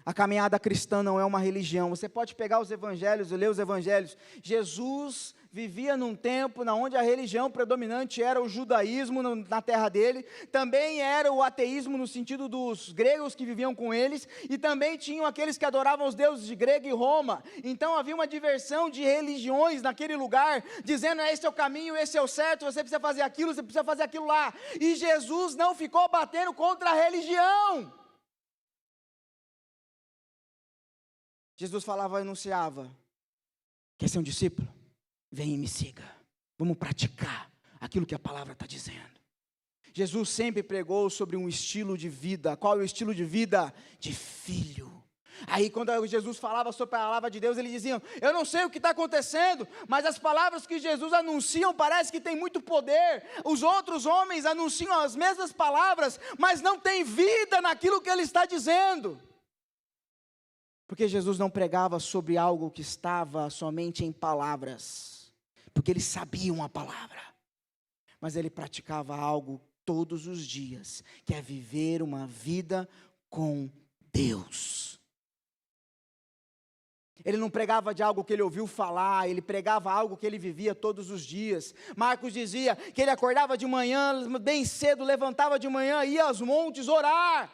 A caminhada cristã não é uma religião. Você pode pegar os evangelhos e ler os evangelhos. Jesus vivia num tempo onde a religião predominante era o judaísmo na terra dele, também era o ateísmo no sentido dos gregos que viviam com eles, e também tinham aqueles que adoravam os deuses de Grego e Roma. Então havia uma diversão de religiões naquele lugar, dizendo: esse é o caminho, esse é o certo, você precisa fazer aquilo, você precisa fazer aquilo lá. E Jesus não ficou batendo contra a religião. Jesus falava, anunciava: quer ser um discípulo? Vem e me siga. Vamos praticar aquilo que a palavra está dizendo. Jesus sempre pregou sobre um estilo de vida. Qual é o estilo de vida? De filho. Aí quando Jesus falava sobre a palavra de Deus, eles diziam: eu não sei o que está acontecendo, mas as palavras que Jesus anunciam parece que tem muito poder. Os outros homens anunciam as mesmas palavras, mas não tem vida naquilo que ele está dizendo. Porque Jesus não pregava sobre algo que estava somente em palavras, porque eles sabiam a palavra, mas ele praticava algo todos os dias, que é viver uma vida com Deus. Ele não pregava de algo que ele ouviu falar, ele pregava algo que ele vivia todos os dias. Marcos dizia que ele acordava de manhã, bem cedo, levantava de manhã, ia aos montes orar.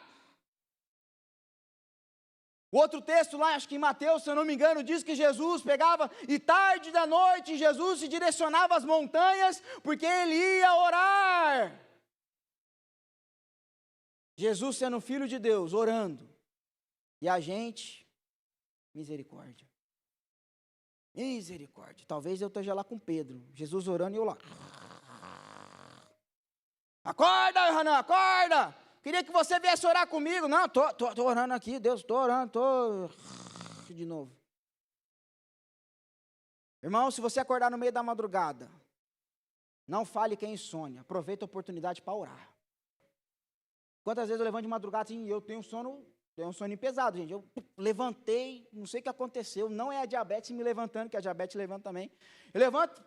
O outro texto lá, acho que em Mateus, se eu não me engano, diz que Jesus pegava e tarde da noite Jesus se direcionava às montanhas, porque ele ia orar. Jesus sendo filho de Deus, orando. E a gente, misericórdia. Misericórdia. Talvez eu esteja lá com Pedro, Jesus orando e eu lá. Acorda, Hanan, acorda! Queria que você viesse orar comigo. Não, tô orando aqui, Deus, estou orando, de novo. Irmão, se você acordar no meio da madrugada, não fale que é insônia, aproveita a oportunidade para orar. Quantas vezes eu levanto de madrugada assim, eu tenho um sono pesado, gente. Eu levantei, não sei o que aconteceu, não é a diabetes me levantando, que a diabetes levanta também. Eu levanto,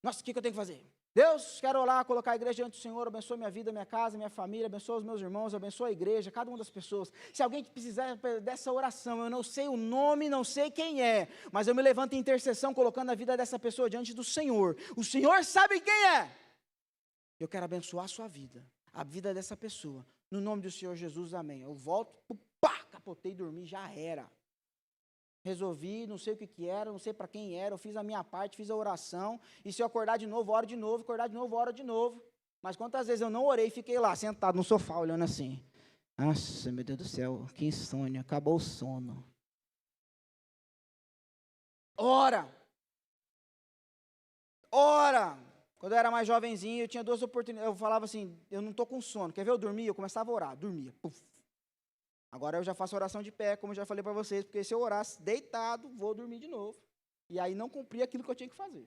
nossa, o que eu tenho que fazer? Deus, quero orar, colocar a igreja diante do Senhor, abençoa minha vida, minha casa, minha família, abençoa os meus irmãos, abençoa a igreja, cada uma das pessoas. Se alguém precisar dessa oração, eu não sei o nome, não sei quem é, mas eu me levanto em intercessão, colocando a vida dessa pessoa diante do Senhor. O Senhor sabe quem é. Eu quero abençoar a sua vida, a vida dessa pessoa. No nome do Senhor Jesus, amém. Eu volto, capotei, dormi, já era. Resolvi, não sei o que era, não sei para quem era, eu fiz a minha parte, fiz a oração, e se eu acordar de novo, oro de novo, acordar de novo, oro de novo. Mas quantas vezes eu não orei e fiquei lá, sentado no sofá, olhando assim. Nossa, meu Deus do céu, que insônia, acabou o sono. Ora! Quando eu era mais jovenzinho, eu tinha 2 oportunidades, eu falava assim, eu não estou com sono, quer ver eu dormir? Eu começava a orar, dormia, puf. Agora eu já faço oração de pé, como eu já falei para vocês, porque se eu orasse deitado, vou dormir de novo. E aí não cumpri aquilo que eu tinha que fazer.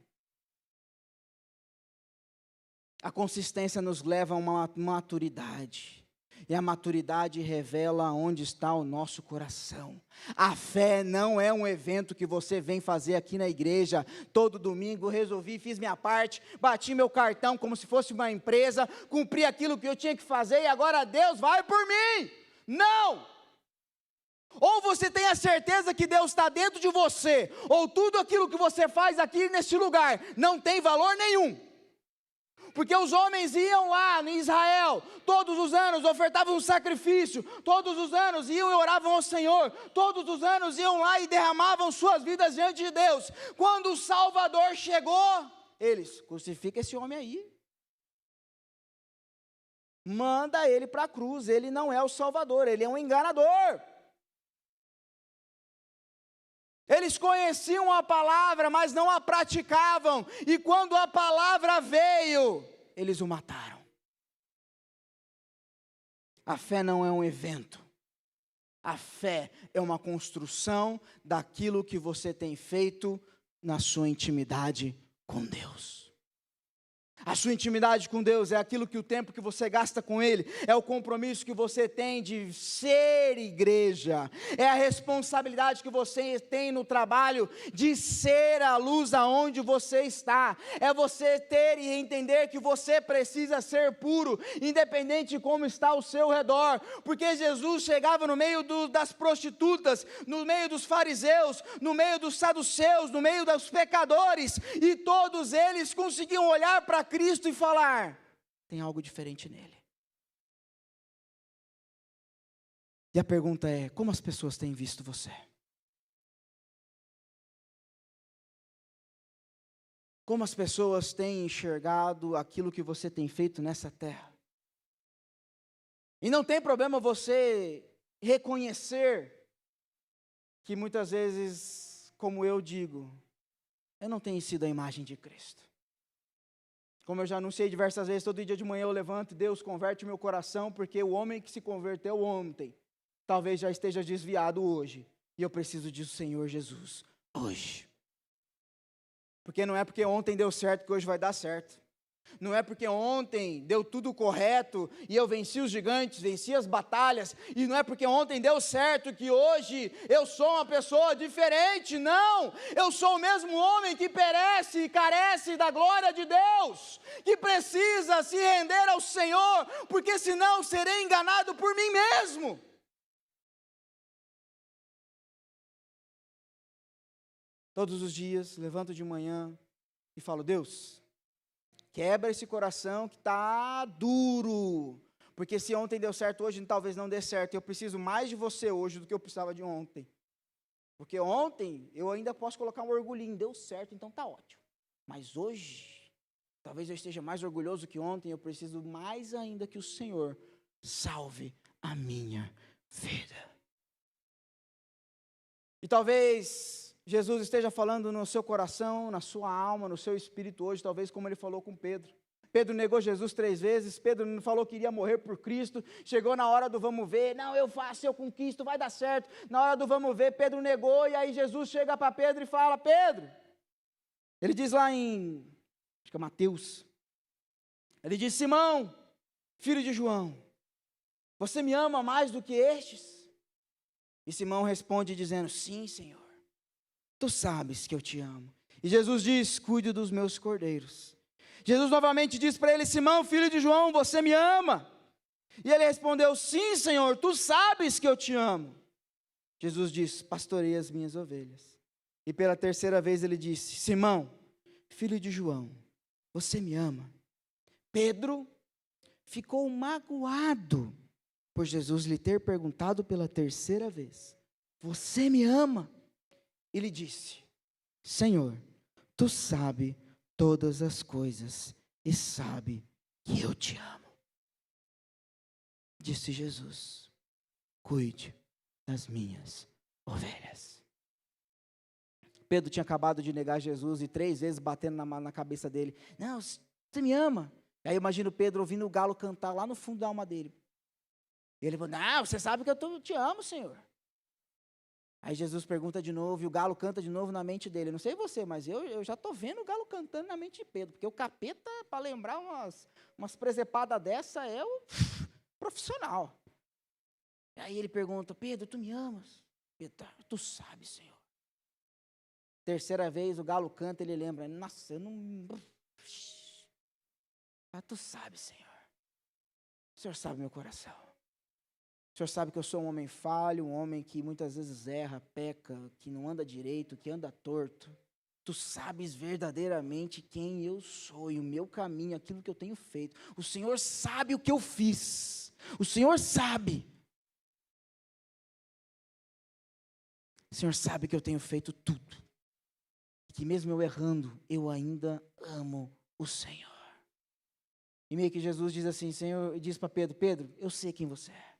A consistência nos leva a uma maturidade. E a maturidade revela onde está o nosso coração. A fé não é um evento que você vem fazer aqui na igreja. Todo domingo resolvi, fiz minha parte, bati meu cartão como se fosse uma empresa, cumpri aquilo que eu tinha que fazer e agora Deus vai por mim. Não! Ou você tem a certeza que Deus está dentro de você, ou tudo aquilo que você faz aqui neste lugar não tem valor nenhum. Porque os homens iam lá em Israel, todos os anos ofertavam um sacrifício, todos os anos iam e oravam ao Senhor, todos os anos iam lá e derramavam suas vidas diante de Deus. Quando o Salvador chegou, eles, crucifica esse homem aí. manda ele para a cruz. Ele não é o Salvador, ele é um enganador. Eles conheciam a palavra, mas não a praticavam. E quando a palavra veio, eles o mataram. A fé não é um evento. A fé é uma construção daquilo que você tem feito na sua intimidade com Deus. A sua intimidade com Deus é aquilo que o tempo que você gasta com Ele, é o compromisso que você tem de ser igreja, é a responsabilidade que você tem no trabalho de ser a luz aonde você está, é você ter e entender que você precisa ser puro, independente de como está ao seu redor, porque Jesus chegava no meio das prostitutas, no meio dos fariseus, no meio dos saduceus, no meio dos pecadores, e todos eles conseguiam olhar para Cristo e falar: tem algo diferente nele. E a pergunta é: como as pessoas têm visto você? Como as pessoas têm enxergado aquilo que você tem feito nessa terra? E não tem problema você reconhecer que muitas vezes, como eu digo, eu não tenho sido a imagem de Cristo. Como eu já anunciei diversas vezes, todo dia de manhã eu levanto e Deus converte meu coração, porque o homem que se converteu ontem, talvez já esteja desviado hoje, e eu preciso disso, Senhor Jesus, hoje. Porque não é porque ontem deu certo que hoje vai dar certo. Não é porque ontem deu tudo correto e eu venci os gigantes, venci as batalhas, e não é porque ontem deu certo que hoje eu sou uma pessoa diferente. Não, eu sou o mesmo homem que perece e carece da glória de Deus, que precisa se render ao Senhor, porque senão serei enganado por mim mesmo. Todos os dias levanto de manhã e falo: Deus, quebra esse coração que está duro, porque se ontem deu certo, hoje talvez não dê certo. Eu preciso mais de você hoje do que eu precisava de ontem, porque ontem eu ainda posso colocar um orgulhinho, deu certo, então está ótimo, mas hoje, talvez eu esteja mais orgulhoso que ontem. Eu preciso mais ainda que o Senhor salve a minha vida. E talvez Jesus esteja falando no seu coração, na sua alma, no seu espírito hoje, talvez como ele falou com Pedro. Pedro negou Jesus 3 vezes, Pedro falou que iria morrer por Cristo, chegou na hora do vamos ver, não, eu faço, eu conquisto, vai dar certo. Na hora do vamos ver, Pedro negou, e aí Jesus chega para Pedro e fala: Pedro, ele diz lá em, acho que é Mateus, ele diz: Simão, filho de João, você me ama mais do que estes? E Simão responde dizendo: sim, Senhor, tu sabes que eu te amo. E Jesus diz: cuide dos meus cordeiros. Jesus novamente diz para ele: Simão, filho de João, você me ama? E ele respondeu: sim, Senhor, tu sabes que eu te amo. Jesus diz: pastorei as minhas ovelhas. E pela terceira vez ele disse: Simão, filho de João, você me ama? Pedro ficou magoado por Jesus lhe ter perguntado pela terceira vez: você me ama? Ele disse: Senhor, tu sabes todas as coisas e sabe que eu te amo. Disse Jesus: cuide das minhas ovelhas. Pedro tinha acabado de negar Jesus e 3 vezes batendo na cabeça dele: não, você me ama? Aí eu imagino Pedro ouvindo o galo cantar lá no fundo da alma dele. E ele falou: não, você sabe que eu te amo, Senhor. Aí Jesus pergunta de novo, e o galo canta de novo na mente dele. Eu não sei você, mas eu já estou vendo o galo cantando na mente de Pedro, porque o capeta, para lembrar umas presepadas dessa, é o profissional. Aí ele pergunta: Pedro, tu me amas? Pedro: tu sabes, Senhor. Terceira vez o galo canta, ele lembra: nossa, eu não... tu sabes, Senhor. O Senhor sabe meu coração. O Senhor sabe que eu sou um homem falho, um homem que muitas vezes erra, peca, que não anda direito, que anda torto. Tu sabes verdadeiramente quem eu sou e o meu caminho, aquilo que eu tenho feito. O Senhor sabe o que eu fiz. O Senhor sabe. O Senhor sabe que eu tenho feito tudo. Que mesmo eu errando, eu ainda amo o Senhor. E meio que Jesus diz assim, Senhor, diz para Pedro, Pedro, eu sei quem você é,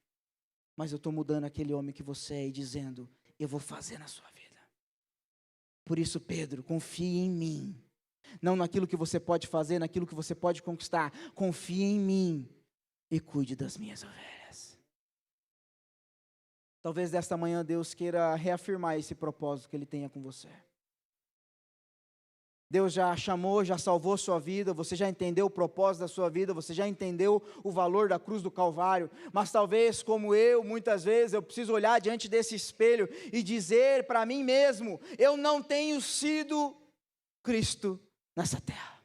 mas eu estou mudando aquele homem que você é e dizendo, eu vou fazer na sua vida. Por isso, Pedro, confie em mim. Não naquilo que você pode fazer, naquilo que você pode conquistar. Confie em mim e cuide das minhas ovelhas. Talvez desta manhã Deus queira reafirmar esse propósito que Ele tenha com você. Deus já chamou, já salvou sua vida, você já entendeu o propósito da sua vida, você já entendeu o valor da cruz do Calvário, mas talvez como eu, muitas vezes, eu preciso olhar diante desse espelho e dizer para mim mesmo, eu não tenho sido Cristo nessa terra.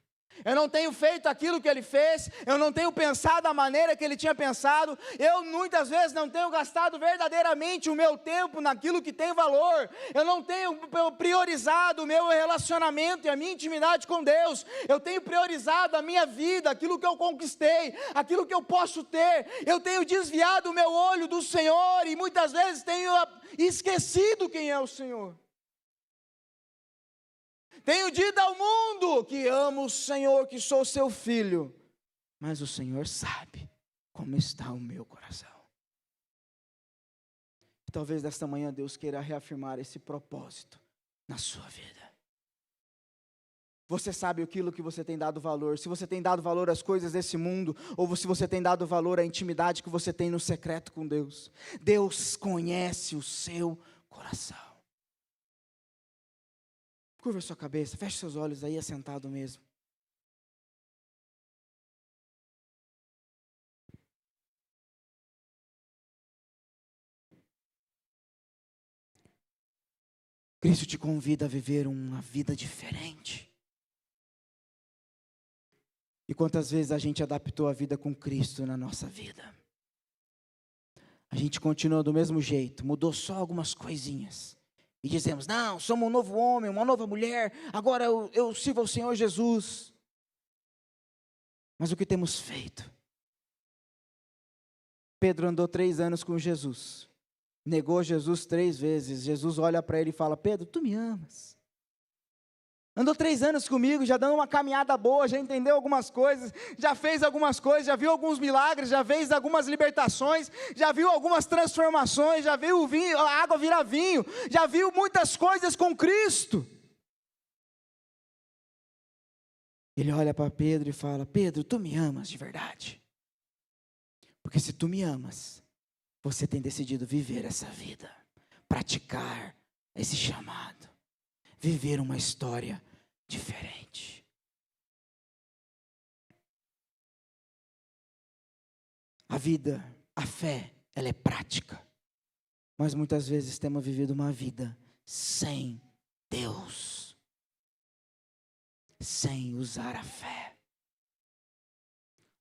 Eu não tenho feito aquilo que Ele fez, eu não tenho pensado da maneira que Ele tinha pensado, eu muitas vezes não tenho gastado verdadeiramente o meu tempo naquilo que tem valor, eu não tenho priorizado o meu relacionamento e a minha intimidade com Deus, eu tenho priorizado a minha vida, aquilo que eu conquistei, aquilo que eu posso ter, eu tenho desviado o meu olho do Senhor e muitas vezes tenho esquecido quem é o Senhor. Tenho dito ao mundo que amo o Senhor, que sou seu filho, mas o Senhor sabe como está o meu coração. E talvez desta manhã Deus queira reafirmar esse propósito na sua vida. Você sabe aquilo que você tem dado valor, se você tem dado valor às coisas desse mundo, ou se você tem dado valor à intimidade que você tem no secreto com Deus. Deus conhece o seu coração. Curva a sua cabeça, feche seus olhos aí, assentado mesmo. Cristo te convida a viver uma vida diferente. E quantas vezes a gente adaptou a vida com Cristo na nossa vida? A gente continua do mesmo jeito, mudou só algumas coisinhas. E dizemos, não, somos um novo homem, uma nova mulher, agora eu sirvo ao Senhor Jesus. Mas o que temos feito? Pedro andou 3 anos com Jesus, negou Jesus 3 vezes, Jesus olha para ele e fala, Pedro, tu me amas. Andou 3 anos comigo, já dando uma caminhada boa, já entendeu algumas coisas, já fez algumas coisas, já viu alguns milagres, já fez algumas libertações, já viu algumas transformações, já viu a água virar vinho, já viu muitas coisas com Cristo. Ele olha para Pedro e fala, Pedro, tu me amas de verdade? Porque se tu me amas, você tem decidido viver essa vida, praticar esse chamado. Viver uma história diferente. A vida, a fé, ela é prática. Mas muitas vezes temos vivido uma vida sem Deus. Sem usar a fé.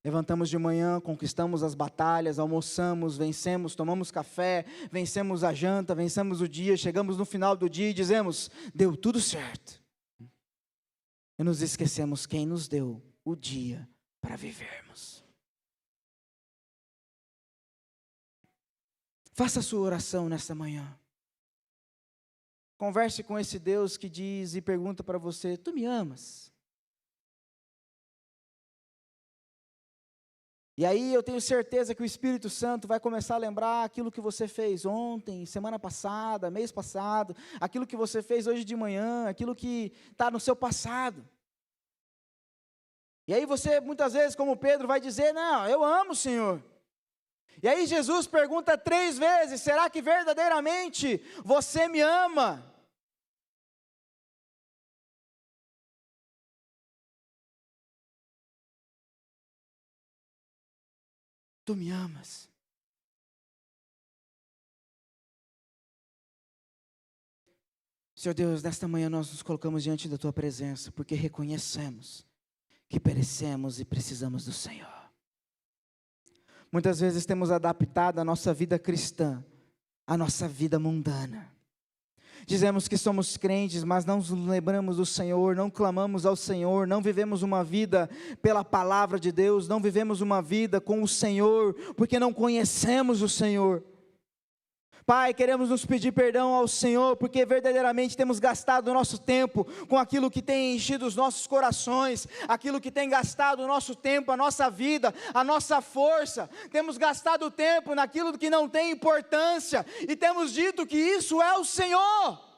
Levantamos de manhã, conquistamos as batalhas, almoçamos, vencemos, tomamos café, vencemos a janta, vencemos o dia, chegamos no final do dia e dizemos, deu tudo certo. E nos esquecemos quem nos deu o dia para vivermos. Faça a sua oração nesta manhã. Converse com esse Deus que diz e pergunta para você, tu me amas? E aí eu tenho certeza que o Espírito Santo vai começar a lembrar aquilo que você fez ontem, semana passada, mês passado, aquilo que você fez hoje de manhã, aquilo que está no seu passado. E aí você muitas vezes, como Pedro, vai dizer, não, eu amo o Senhor. E aí Jesus pergunta 3 vezes, será que verdadeiramente você me ama? Tu me amas. Senhor Deus, nesta manhã nós nos colocamos diante da Tua presença, porque reconhecemos que perecemos e precisamos do Senhor. Muitas vezes temos adaptado a nossa vida cristã, à nossa vida mundana. Dizemos que somos crentes, mas não nos lembramos do Senhor, não clamamos ao Senhor, não vivemos uma vida pela palavra de Deus, não vivemos uma vida com o Senhor, porque não conhecemos o Senhor. Pai, queremos nos pedir perdão ao Senhor, porque verdadeiramente temos gastado o nosso tempo com aquilo que tem enchido os nossos corações, aquilo que tem gastado o nosso tempo, a nossa vida, a nossa força. Temos gastado tempo naquilo que não tem importância, e temos dito que isso é o Senhor.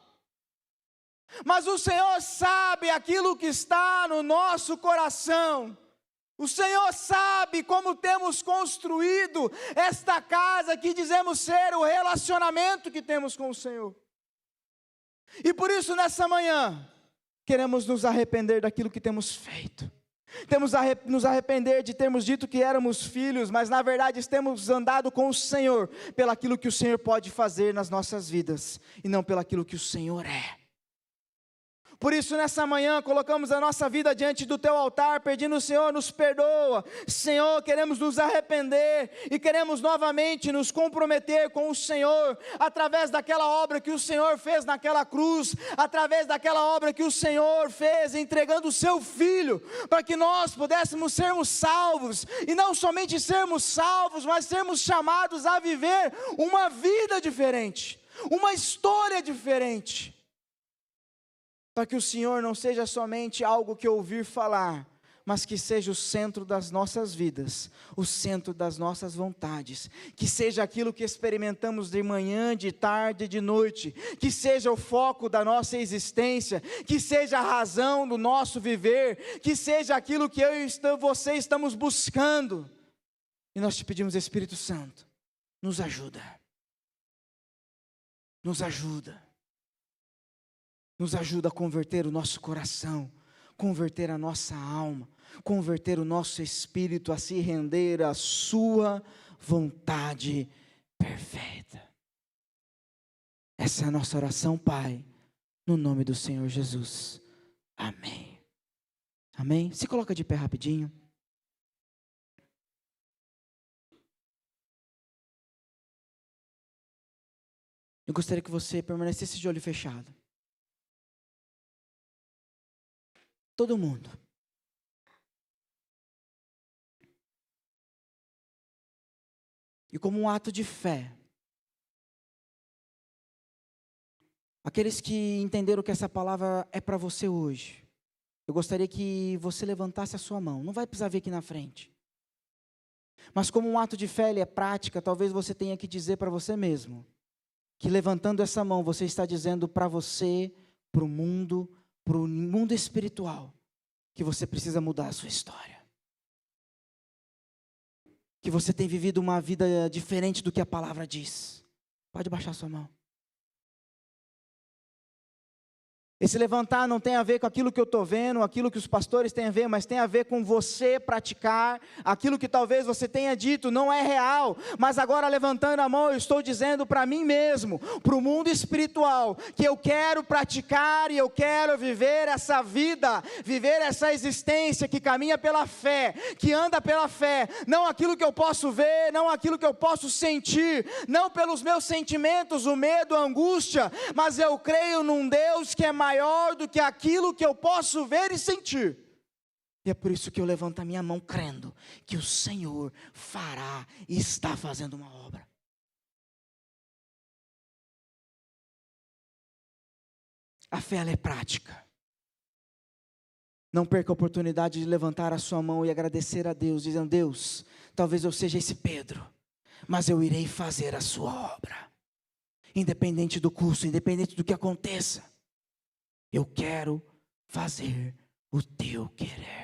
Mas o Senhor sabe aquilo que está no nosso coração. O Senhor sabe como temos construído esta casa que dizemos ser o relacionamento que temos com o Senhor. E por isso nessa manhã, queremos nos arrepender daquilo que temos feito. Temos nos arrepender de termos dito que éramos filhos, mas na verdade temos andado com o Senhor, pelaquilo que o Senhor pode fazer nas nossas vidas, e não pelaquilo que o Senhor é. Por isso nessa manhã colocamos a nossa vida diante do Teu altar, pedindo: Senhor, nos perdoa. Senhor, queremos nos arrepender e queremos novamente nos comprometer com o Senhor, através daquela obra que o Senhor fez naquela cruz, através daquela obra que o Senhor fez entregando o Seu Filho, para que nós pudéssemos sermos salvos, e não somente sermos salvos, mas sermos chamados a viver uma vida diferente, uma história diferente. Para que o Senhor não seja somente algo que ouvir falar, mas que seja o centro das nossas vidas, o centro das nossas vontades, que seja aquilo que experimentamos de manhã, de tarde, de noite, que seja o foco da nossa existência, que seja a razão do nosso viver, que seja aquilo que eu e você estamos buscando. E nós te pedimos, Espírito Santo, nos ajuda, nos ajuda. Nos ajuda a converter o nosso coração, converter a nossa alma, converter o nosso espírito a se render à sua vontade perfeita. Essa é a nossa oração, Pai, no nome do Senhor Jesus. Amém. Amém? Se coloca de pé rapidinho. Eu gostaria que você permanecesse de olho fechado. Todo mundo. E como um ato de fé, aqueles que entenderam que essa palavra é para você hoje, eu gostaria que você levantasse a sua mão. Não vai precisar vir aqui na frente. Mas como um ato de fé, ele é prática, talvez você tenha que dizer para você mesmo, que levantando essa mão, você está dizendo para você, para o mundo espiritual, que você precisa mudar a sua história. Que você tem vivido uma vida diferente do que a palavra diz. Pode baixar sua mão. Esse levantar não tem a ver com aquilo que eu estou vendo, aquilo que os pastores têm a ver, mas tem a ver com você praticar aquilo que talvez você tenha dito, não é real, mas agora levantando a mão eu estou dizendo para mim mesmo, para o mundo espiritual, que eu quero praticar e eu quero viver essa vida, viver essa existência que caminha pela fé, que anda pela fé, não aquilo que eu posso ver, não aquilo que eu posso sentir, não pelos meus sentimentos, o medo, a angústia, mas eu creio num Deus que é maior do que aquilo que eu posso ver e sentir. E é por isso que eu levanto a minha mão crendo que o Senhor fará e está fazendo uma obra. A fé, ela é prática. Não perca a oportunidade de levantar a sua mão e agradecer a Deus, dizendo: Deus, talvez eu seja esse Pedro, mas eu irei fazer a sua obra. Independente do custo, independente do que aconteça. Eu quero fazer o teu querer.